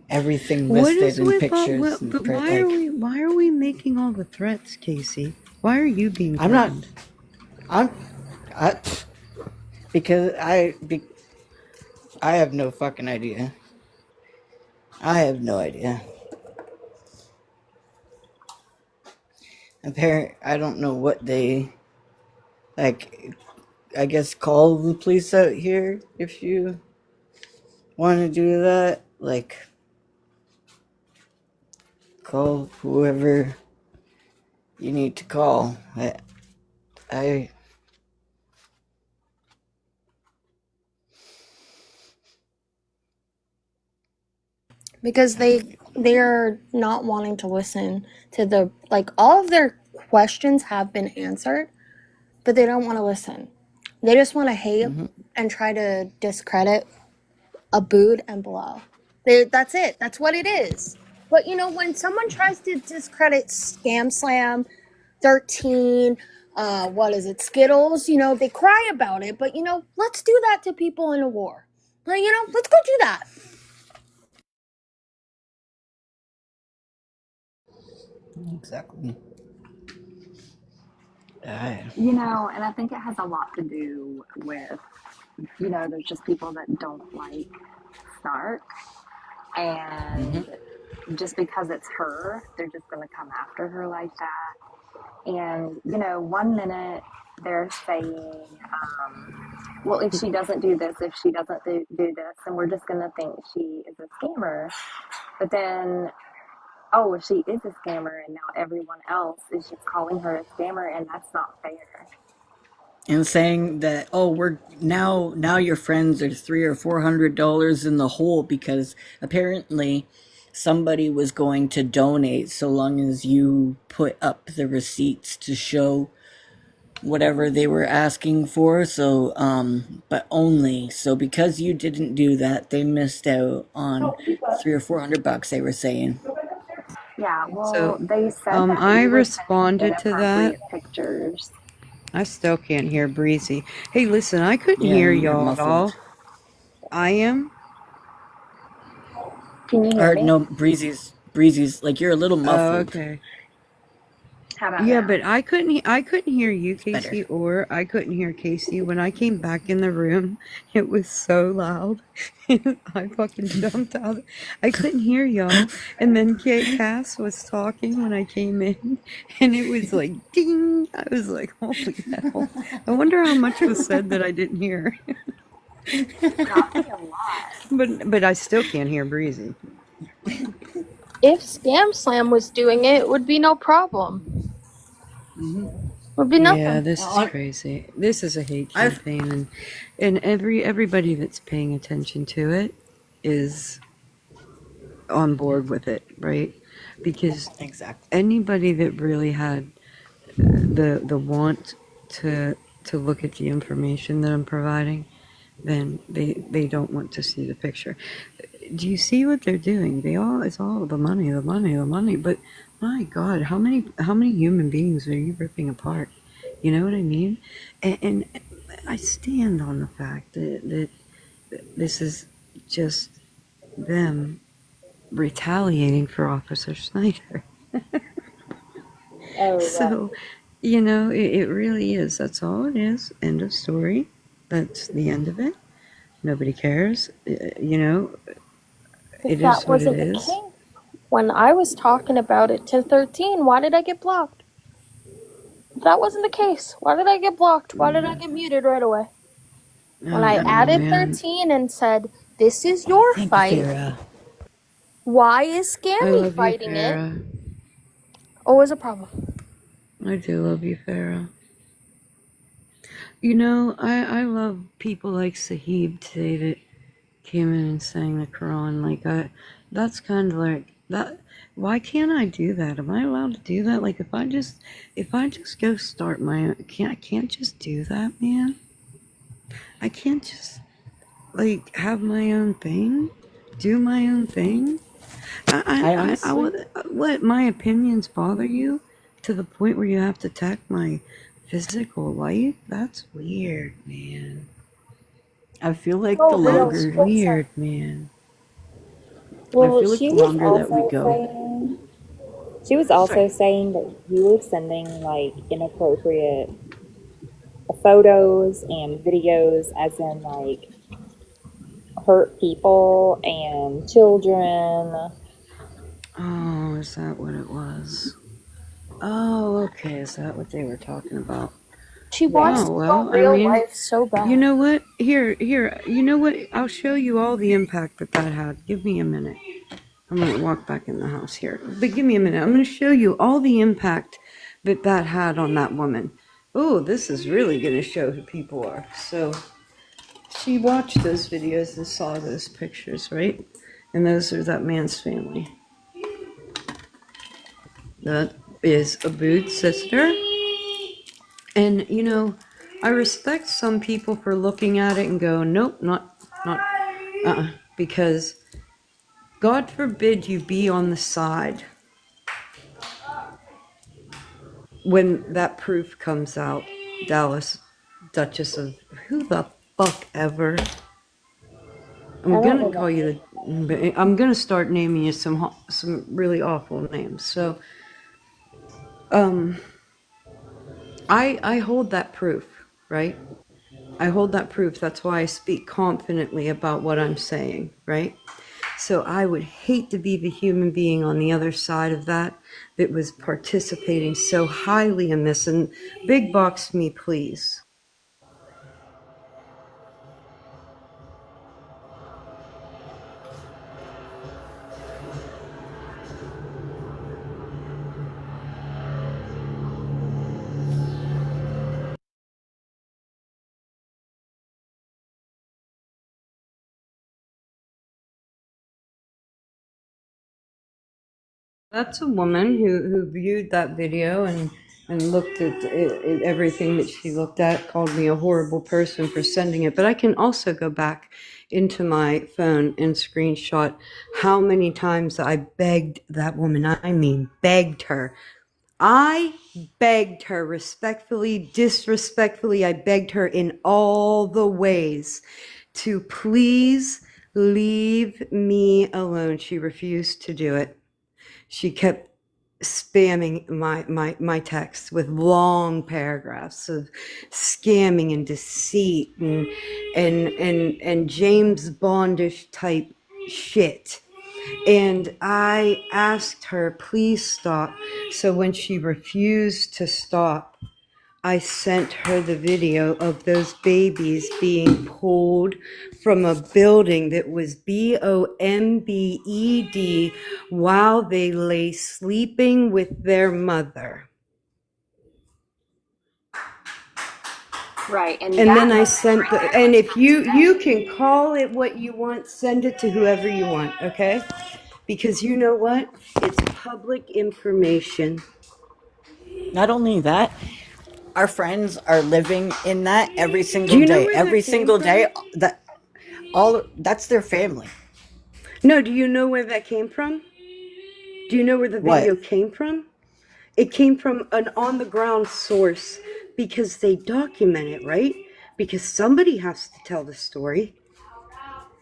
D: everything listed in pictures.
E: But why are we making all the threats, Casey? Why are you being threatened?
D: Because I have no fucking idea. I have no idea. I don't know what they, like, I guess call the police out here if you want to do that. Like, call whoever you need to call. I
B: Because they're not wanting to listen to the, like, all of their questions have been answered, but they don't want to listen. They just want to hate and try to discredit Abood and Bilal. That's it. That's what it is. But when someone tries to discredit Scam Slam, 13, what is it, Skittles, they cry about it. But let's do that to people in a war. Like, let's go do that.
D: exactly.
A: And I think it has a lot to do with, there's just people that don't like Snark, and just because it's her, they're just going to come after her like that. And, 1 minute they're saying, well, if she doesn't do this, if she doesn't do this, then we're just going to think she is a scammer. But then, oh, she is a scammer, and now everyone else is just calling her a scammer, and that's not fair.
D: And saying that, oh, we're now your friends are $300 or $400 in the hole because apparently somebody was going to donate so long as you put up the receipts to show whatever they were asking for. So but only so because you didn't do that, they missed out on $300 or $400, they were saying.
A: Yeah, well,
E: So,
A: they said that
E: I
A: you were
E: responded to that.
A: inappropriate pictures.
E: I still can't hear Breezy. Hey, listen, I couldn't
D: Yeah,
E: hear
D: you're
E: y'all at all.
D: muffled.
E: I am.
A: Can you hear
D: Or
A: me?
D: no, Breezy's Breezy's like you're a little
E: Oh,
D: muffled.
E: okay.
A: How about
E: Yeah,
A: now?
E: but I couldn't hear you,
D: Better.
E: Casey, or I couldn't hear Casey. When I came back in the room, it was so loud. I fucking jumped out. I couldn't hear y'all. And then Cass was talking when I came in, and it was like ding. I was like, holy hell. I wonder how much was said that I didn't hear.
A: Probably a lot.
E: But I still can't hear Breezy.
B: If Scam Slam was doing it, it would be no problem. Would be
E: Yeah,
B: nothing.
E: this is crazy. This is a hate campaign, and everybody that's paying attention to it is on board with it, right? Because
D: Exactly.
E: anybody that really had the want to look at the information that I'm providing, then they don't want to see the picture. Do you see what they're doing? It's all the money, the money, the money. But my God, how many human beings are you ripping apart? You know what I mean? And I stand on the fact that this is just them retaliating for Officer Snyder.
G: Oh, right.
E: So, you know, it really is. That's all it is. End of story. That's the end of it. Nobody cares. You know,
B: If
E: it is
B: that
E: what it
B: wasn't the
E: is.
B: case, when I was talking about it to 13, why did I get blocked? If that wasn't the case, why did I get blocked? Why did I get muted right away? When I added
E: Man.
B: 13 and said, this is your
D: Thank
B: fight,
D: you, Farah.
B: why is
E: I
B: Scammy
E: love you,
B: fighting it?
E: Farah.
B: Always a problem.
E: I do love you, Farah. You know, I love people like Sahib today that came in and sang the Quran. That's kind of like that. Why can't I do that? Am I allowed to do that? Like, if I just go start my own, I can't just do that, man. I can't just like have my own thing, do my own thing.
D: I honestly,
E: What, my opinions bother you to the point where you have to attack my physical life? That's weird, man.
D: I feel like the
B: Oh,
G: Real
B: really?
E: That's
D: longer,
B: What's up?
E: weird, man.
D: I
G: Well,
D: feel like the longer that we go,
G: she was
D: sorry.
G: also saying that you were sending like inappropriate photos and videos, as in like hurt people and children.
E: Oh, is that what it was? Oh, okay. Is that what they were talking about?
B: She
G: Yeah.
B: wants
E: Oh,
B: to know
E: well, I
B: real
E: mean,
B: life so
E: you
B: bad.
E: know what? Here, you know what? I'll show you all the impact that had. Give me a minute. I'm going to walk back in the house here. But give me a minute. I'm going to show you all the impact that had on that woman. Oh, this is really going to show who people are. So she watched those videos and saw those pictures, right? And those are that man's family. That is Abood's sister. And, you know, I respect some people for looking at it and go, nope, not, because God forbid you be on the side when that proof comes out. Dallas, Duchess of who the fuck ever.
G: I
E: I'm
G: don't
E: gonna call
G: remember.
E: you I'm gonna start naming you some really awful names. So, um, I hold that proof, right? I hold that proof. That's why I speak confidently about what I'm saying, right? So I would hate to be the human being on the other side of that was participating so highly in this. And big box me, please. That's a woman who viewed that video and looked at everything that she looked at, called me a horrible person for sending it. But I can also go back into my phone and screenshot how many times I begged that woman. I mean, begged her. I begged her respectfully, disrespectfully. I begged her in all the ways to please leave me alone. She refused to do it. she kept spamming my texts with long paragraphs of scamming and deceit and James Bondish type shit. And I asked her, please stop. So when she refused to stop, I sent her the video of those babies being pulled from a building that was BOMBED while they lay sleeping with their mother.
A: Right.
E: And then I sent and if you can call it what you want, send it to whoever you want, okay? Because you know what? It's public information.
D: Not only that, our friends are living in that every
E: Do
D: single
E: you know
D: day.
E: where
D: Every
E: that came
D: single
E: from?
D: day, that's their family.
E: No, do you know where that came from? Do you know where the
D: What?
E: video came from? It came from an on the ground source because they document it, right? Because somebody has to tell the story.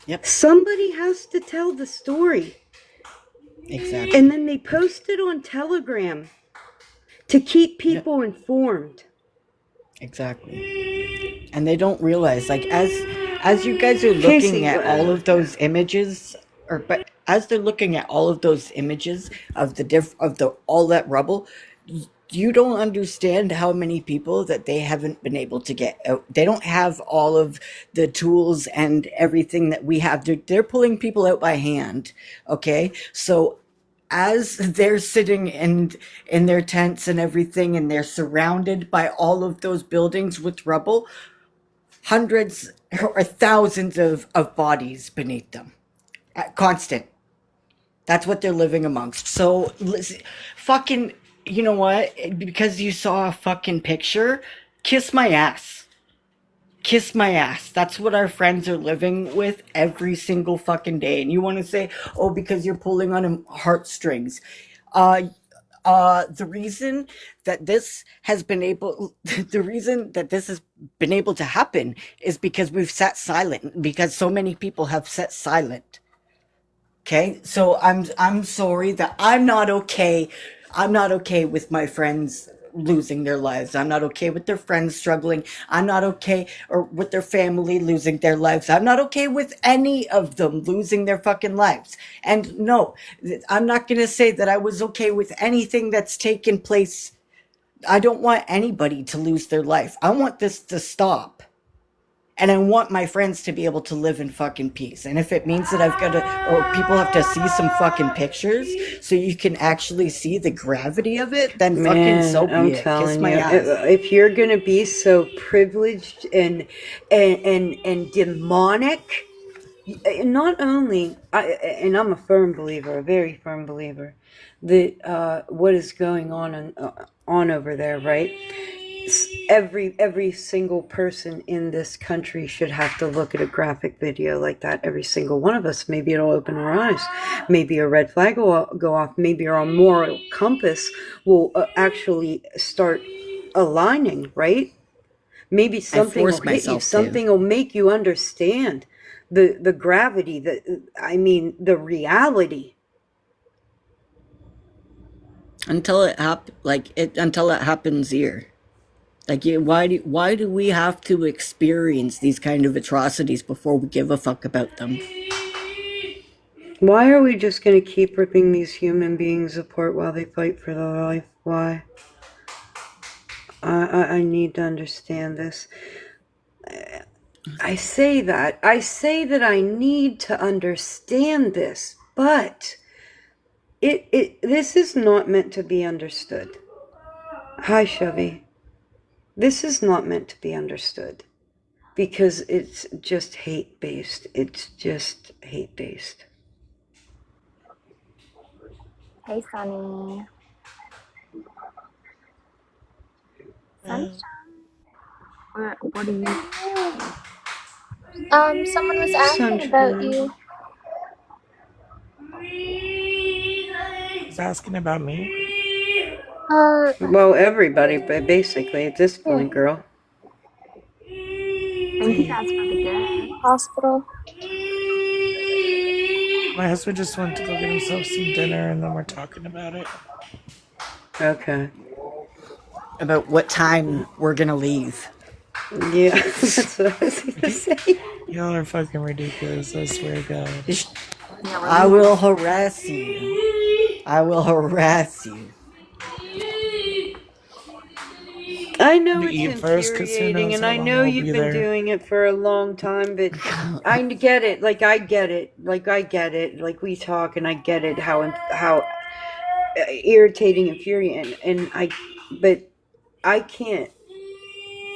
D: Yep.
E: Somebody has to tell the story.
D: Exactly.
E: And then they post it on Telegram to keep people informed.
D: Exactly. And they don't realize, like, as you guys are looking
E: Casey,
D: at all of those images, but as they're looking at all of those images of the all that rubble, you don't understand how many people that they haven't been able to get out. They don't have all of the tools and everything that we have. They're pulling people out by hand. Okay, so as they're sitting in their tents and everything, and they're surrounded by all of those buildings with rubble, hundreds or thousands of bodies beneath them, constant. That's what they're living amongst. So, listen, fucking, you know what? Because you saw a fucking picture, kiss my ass. Kiss my ass. That's what our friends are living with every single fucking day. And you want to say, oh, because you're pulling on heartstrings. Uh, the reason that this has been able, the reason that this has been able to happen is because we've sat silent, because so many people have sat silent. Okay, so I'm sorry that I'm not okay. I'm not okay with my friends losing their lives. I'm not okay with their friends struggling. I'm not okay or with their family losing their lives. I'm not okay with any of them losing their fucking lives. And no, I'm not going to say that I was okay with anything that's taken place. I don't want anybody to lose their life. I want this to stop. And I want my friends to be able to live in fucking peace. And if it means that I've got to, or people have to see some fucking pictures so you can actually see the gravity of it, then fucking so be
E: I'm
D: it. Kiss
E: telling
D: my
E: you,
D: ass.
E: if you're gonna be so privileged and demonic, not only and I'm a firm believer, a very firm believer, that what is going on over there, right? Every single person in this country should have to look at a graphic video like that. Every single one of us. Maybe it'll open our eyes. Maybe a red flag will go off. Maybe our moral compass will actually start aligning, right? Maybe something will hit you. Something will make you understand the gravity, the reality.
D: Until it happens here. Like, why do we have to experience these kind of atrocities before we give a fuck about them?
E: Why are we just going to keep ripping these human beings apart while they fight for their life? Why? I need to understand this. I say that I need to understand this, but this is not meant to be understood. Hi, Chevy. This is not meant to be understood because it's just hate-based. It's just hate-based.
A: Hey, Sunny. Sunshine. What do you?
B: Someone was asking about you.
H: He's asking about me.
E: Well, everybody, but basically at this point, girl.
A: Thank you guys for the gift.
B: Hospital.
H: My husband just went to go get himself some dinner, and then we're talking about it.
E: Okay.
D: About what time we're gonna leave.
E: Yeah, that's what I was gonna say.
H: Y'all are fucking ridiculous. I swear to God.
A: Yeah, we're
D: I
A: leaving.
D: will harass you. I will harass you.
E: I know
H: To
E: it's
H: eat first, because who
E: infuriating,
H: knows
E: and
H: how
E: I
H: long
E: know
H: we'll
E: you've
H: be
E: been
H: there.
E: doing it for a long time, but I get it. Like I get it. Like I get it. Like we talk, and I get it. How irritating, infuriating, but I can't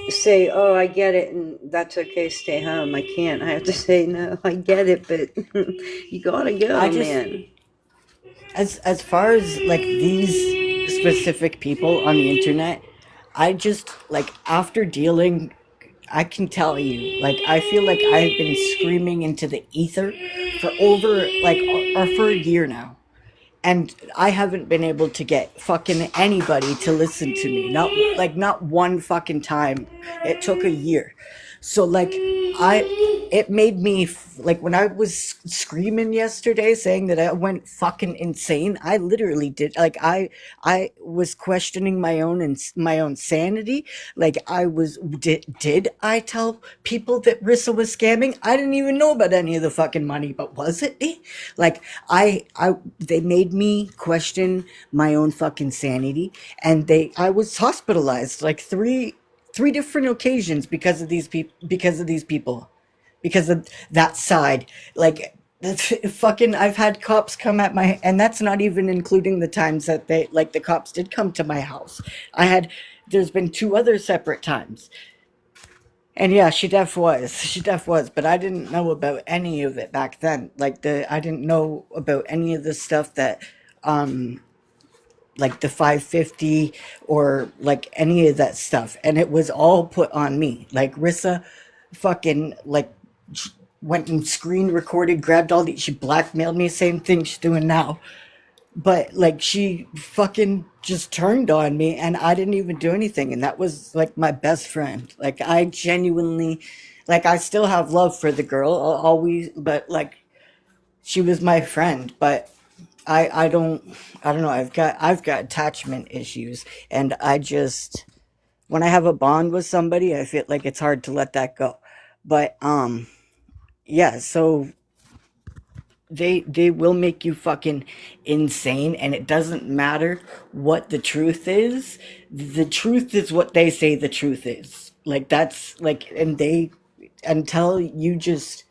E: say, "Oh, I get it," and that's okay. Stay home. I can't. I have to say, "No, I get it," but you gotta
D: I
E: go,
D: just,
E: man.
D: as far as like these specific people on the internet, I just like after dealing, I can tell you, like I feel like I've been screaming into the ether for over like or for a year now. And I haven't been able to get fucking anybody to listen to me. Not one fucking time. It took a year. So like I it made me like when I was screaming yesterday saying that I went fucking insane. I literally did like I was questioning my own and my own sanity. Like I was did I tell people that Rissa was scamming? I didn't even know about any of the fucking money, but was it me? Like I they made me question my own fucking sanity, and I was hospitalized like three different occasions because of these people, because of that side. Like that's fucking I've had cops come at my, and that's not even including the times that they like the cops did come to my house. I had There's been two other separate times. And yeah, she def was, but I didn't know about any of it back then. I didn't know about any of the stuff that um like the 550 or like any of that stuff, and it was all put on me. Like Rissa fucking like went and screen recorded, grabbed all the, she blackmailed me, same thing she's doing now. But like she fucking just turned on me and I didn't even do anything, and that was like my best friend. Like I genuinely, like I still have love for the girl, always, but like she was my friend. But I don't, I don't know. I've got attachment issues, and I just, when I have a bond with somebody, I feel like it's hard to let that go. But yeah. So they will make you fucking insane, and it doesn't matter what the truth is. The truth is what they say the truth is. Like that's like, and they, until you just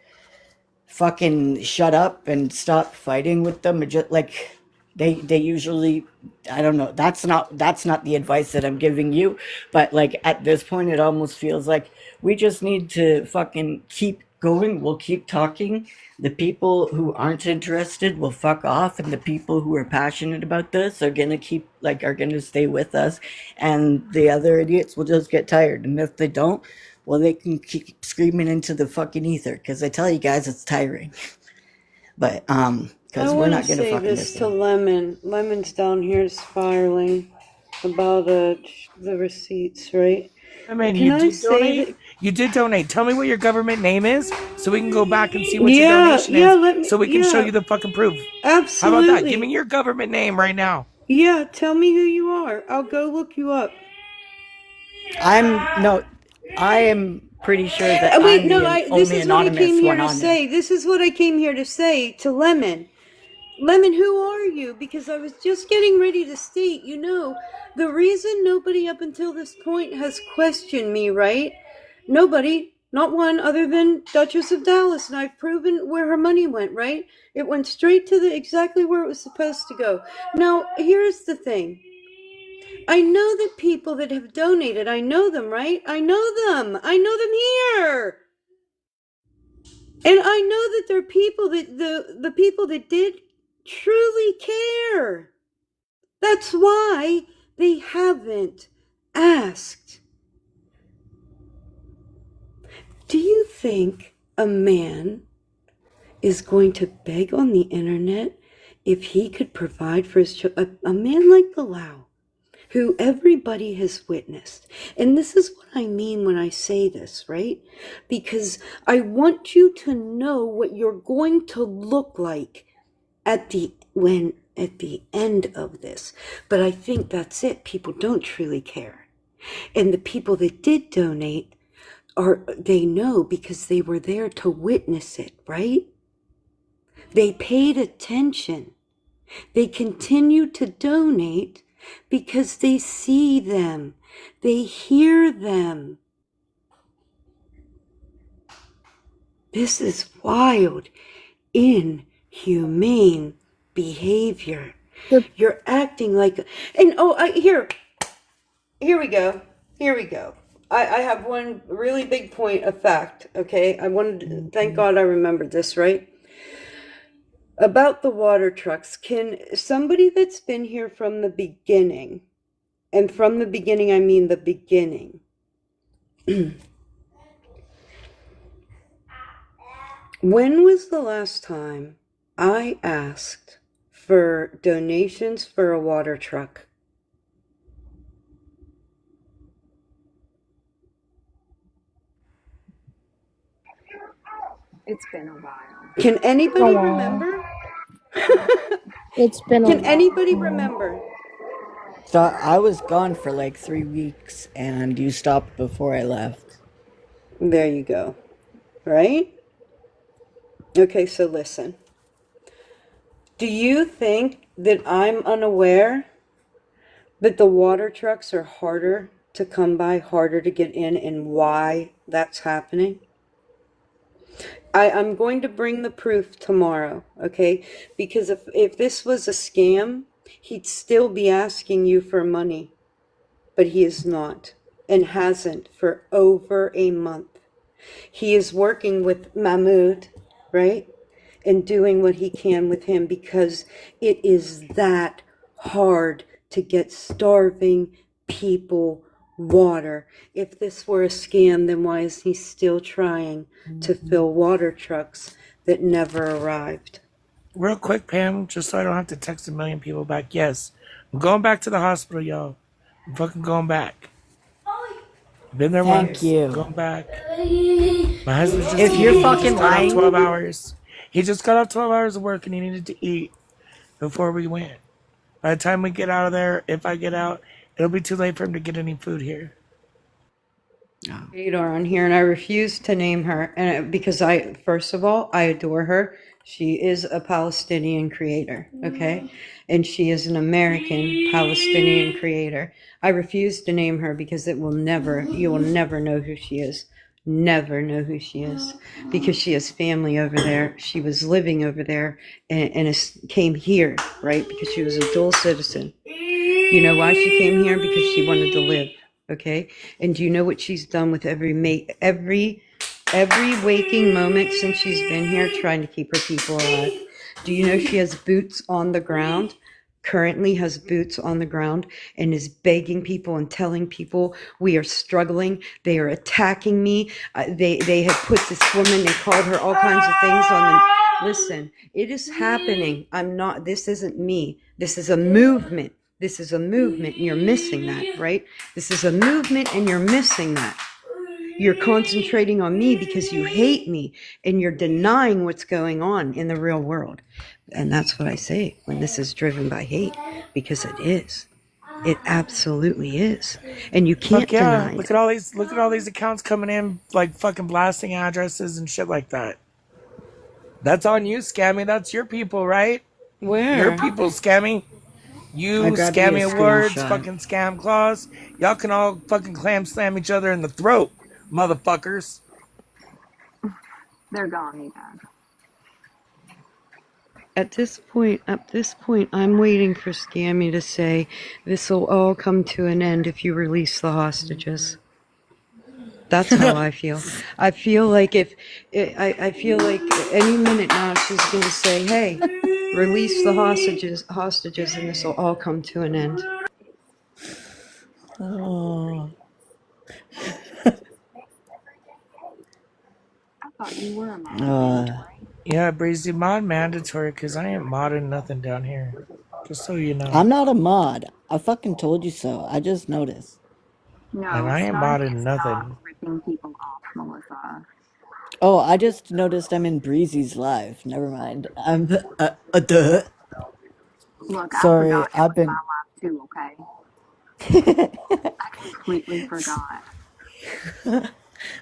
D: fucking shut up and stop fighting with them, or just like they usually, I don't know, that's not the advice that I'm giving you, but like at this point it almost feels like we just need to fucking keep going. We'll keep talking. The people who aren't interested will fuck off, and the people who are passionate about this are gonna keep, like, are gonna stay with us, and the other idiots will just get tired, and if they don't, well, they can keep screaming into the fucking ether, because I tell you guys, it's tiring. But,
E: I
D: because we're
E: want to
D: not gonna
E: say
D: fucking
E: this to
D: listen.
E: Lemon. Lemon's down here spiraling about the receipts, right?
H: I mean,
E: Can
H: you
E: I
H: did
E: say
H: donate.
E: that?
H: You did donate. Tell me what your government name is, so we can go back and see what your
E: Yeah,
H: donation
E: yeah,
H: is,
E: let me,
H: so we can show
E: yeah,
H: you the fucking proof. How about that? Give me
E: absolutely.
H: your government name right now.
E: Yeah, tell me who you are. I'll go look you up.
D: I'm, no, I am pretty sure that
E: Wait,
D: I'm
E: no,
D: the
E: this
D: only
E: is what I came
D: anonymous
E: here
D: one
E: to
D: on there.
E: say. This is what I came here to say to Lemon. Lemon, who are you? Because I was just getting ready to state, the reason nobody up until this point has questioned me, right? Nobody, not one, other than Duchess of Dallas, and I've proven where her money went, right? It went straight to the exactly where it was supposed to go. Now, here's the thing. I know the people that have donated. I know them, right? I know them. I know them here. And I know that there are people that the people that did truly care. That's why they haven't asked. Do you think a man is going to beg on the internet if he could provide for his children? A man like Bilal, who everybody has witnessed. And this is what I mean when I say this, right? Because I want you to know what you're going to look like at the end of this. But I think that's it. People don't truly care. And the people that did donate they know because they were there to witness it, right? They paid attention. They continue to donate because they see them. They hear them. This is wild, inhumane behavior. You're acting like, and here we go. Here we go. I have one really big point of fact, okay? I wanted to, thank God I remembered this, right? About the water trucks, can somebody that's been here from the beginning, and from the beginning I mean the beginning, when was the last time I asked for donations for a water truck?
A: It's been a while.
E: Can anybody remember?
B: It's been a
E: Can
B: while.
E: anybody remember?
D: So I was gone for like 3 weeks, and you stopped before I left.
E: There you go. Right? Okay, so listen. Do you think that I'm unaware that the water trucks are harder to come by, harder to get in, and why that's happening? I'm going to bring the proof tomorrow, okay? Because if this was a scam, he'd still be asking you for money. But he is not, and hasn't for over a month. He is working with Mahmoud, right? And doing what he can with him because it is that hard to get starving people water. If this were a scam, then why is he still trying to fill water trucks that never arrived?
H: Real quick, Pam, just so I don't have to text a million people back. Yes, I'm going back to the hospital, y'all. I'm fucking going back. Been there
D: Thank
H: once.
D: you.
H: Going back. My husband's just
D: If
H: eating.
D: you're
H: He
D: fucking
H: just got off
D: lying
H: 12
D: to me,
H: hours. He just got off 12 hours of work and he needed to eat before we went. By the time we get out of there, if I get out, it'll be too late for him to get any food here.
E: Radar on here, and I refuse to name her, and because first of all, I adore her. She is a Palestinian creator, okay, and she is an American Palestinian creator. I refuse to name her because you will never know who she is. Never know who she is because she has family over there. She was living over there and came here, right? Because she was a dual citizen. You know why she came here? Because she wanted to live. Okay, and do you know what she's done with every waking moment since she's been here, trying to keep her people alive? Do you know she has boots on the ground? Currently has boots on the ground and is begging people and telling people we are struggling. They are attacking me. They have put this woman. They called her all kinds of things on them. Listen, it is happening. This isn't me. This is a movement. This is a movement, and you're missing that, right? This is a movement, and you're missing that. You're concentrating on me because you hate me, and you're denying what's going on in the real world. And that's what I say when this is driven by hate, because it is. It absolutely is. And you can't deny it.
H: Look at all these accounts coming in, like fucking blasting addresses and shit like that. That's on you, Scammy. That's your people, right?
E: Where?
H: Your people, Scammy. You, Scammy Awards, fucking Scam Claws. Y'all can all fucking clam slam each other in the throat, motherfuckers.
A: They're gone, you guys.
E: At this point, I'm waiting for Scammy to say, this will all come to an end if you release the hostages. That's how I feel. I feel like I feel like any minute now she's going to say, hey, release the hostages, and this will all come to an end.
D: oh,
A: I thought you were a mod.
H: Yeah, Breezy, mod mandatory, because I ain't modding nothing down here. Just so you know.
D: I'm not a mod. I fucking told you so. I just noticed.
A: No,
H: And I ain't
A: Snarky
H: modding
A: is
H: nothing.
A: not ripping people off, Melissa.
D: Oh, I just noticed I'm in Breezy's live. Never mind. I'm duh.
A: Look, I
D: Sorry,
A: forgot it
D: I've
A: was my
D: been.
A: life too, okay? I completely forgot.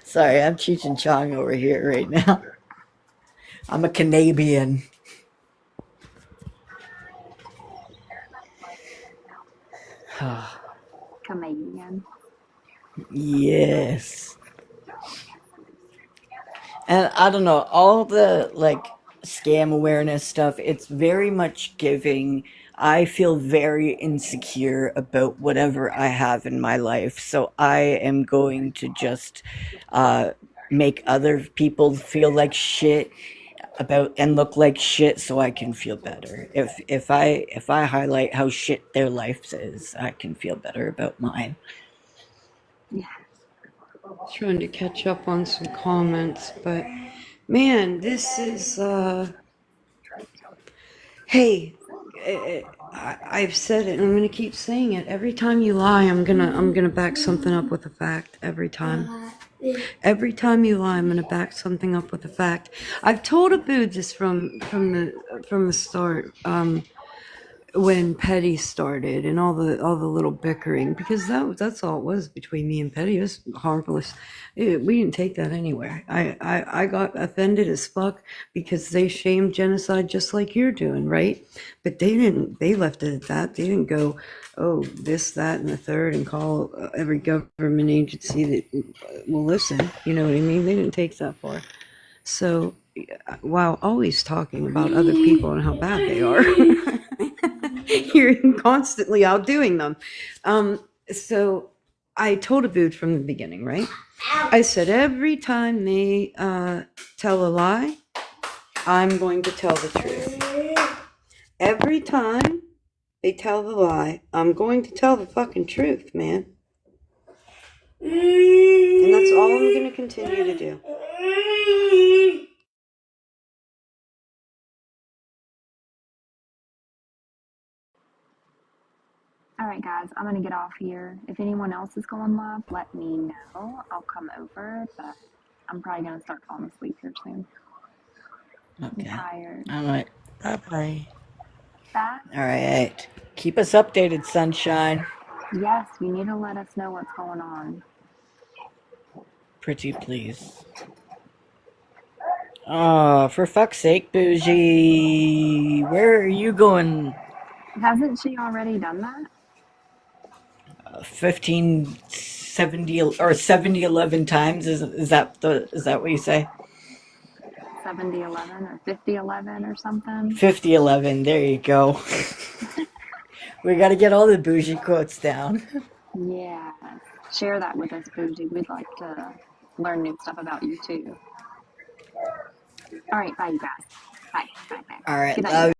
D: Sorry, I'm Cheech and Chong over here right now. I'm a Canadian.
A: Comedian.
D: Yes. And I don't know, all the like scam awareness stuff, it's very much giving. I feel very insecure about whatever I have in my life. So I am going to just uh, make other people feel like shit about and look like shit so I can feel better. If I highlight how shit their life is, I can feel better about mine.
A: Yeah.
E: Trying to catch up on some comments, but man, this is hey, I've said it and I'm going to keep saying it. Every time you lie, I'm going to back something up with a fact every time. Every time you lie, I'm going to back something up with a fact. I've told Abu this from the start. When Petty started and all the little bickering, because that's all it was between me and Petty. It was harmless. We didn't take that anywhere. I got offended as fuck because they shamed genocide just like you're doing, right? But they didn't. They left it at that. They didn't go, oh, this, that, and the third, and call every government agency that will listen. You know what I mean? They didn't take that far. So, while always talking about other people and how bad they are, you're constantly outdoing them. So, I told Abood from the beginning, right? I said every time they tell a lie, I'm going to tell the truth. Every time they tell the lie, I'm going to tell the fucking truth, man. And that's all I'm going to continue to do.
A: All right, guys, I'm going to get off here. If anyone else is going live, let me know. I'll come over, but I'm probably going to start falling asleep here soon. I'm
D: Okay.
A: tired.
D: All right.
H: Bye bye.
A: Bye.
D: All right. Keep us updated, sunshine.
A: Yes, you need to let us know what's going on.
D: Pretty please. Oh, for fuck's sake, Bougie. Where are you going?
A: Hasn't she already done that?
D: 15, 70, or 70, 11 times? Is that what you say?
A: 7011 or 5011 or something?
D: 50, 11. There you go. We got to get all the bougie quotes down.
A: Yeah. Share that with us, Bougie. We'd like to learn new stuff about you too. All right, bye, you guys. Bye, bye, bye, bye.
D: All right.
A: Good night, you guys.
D: Love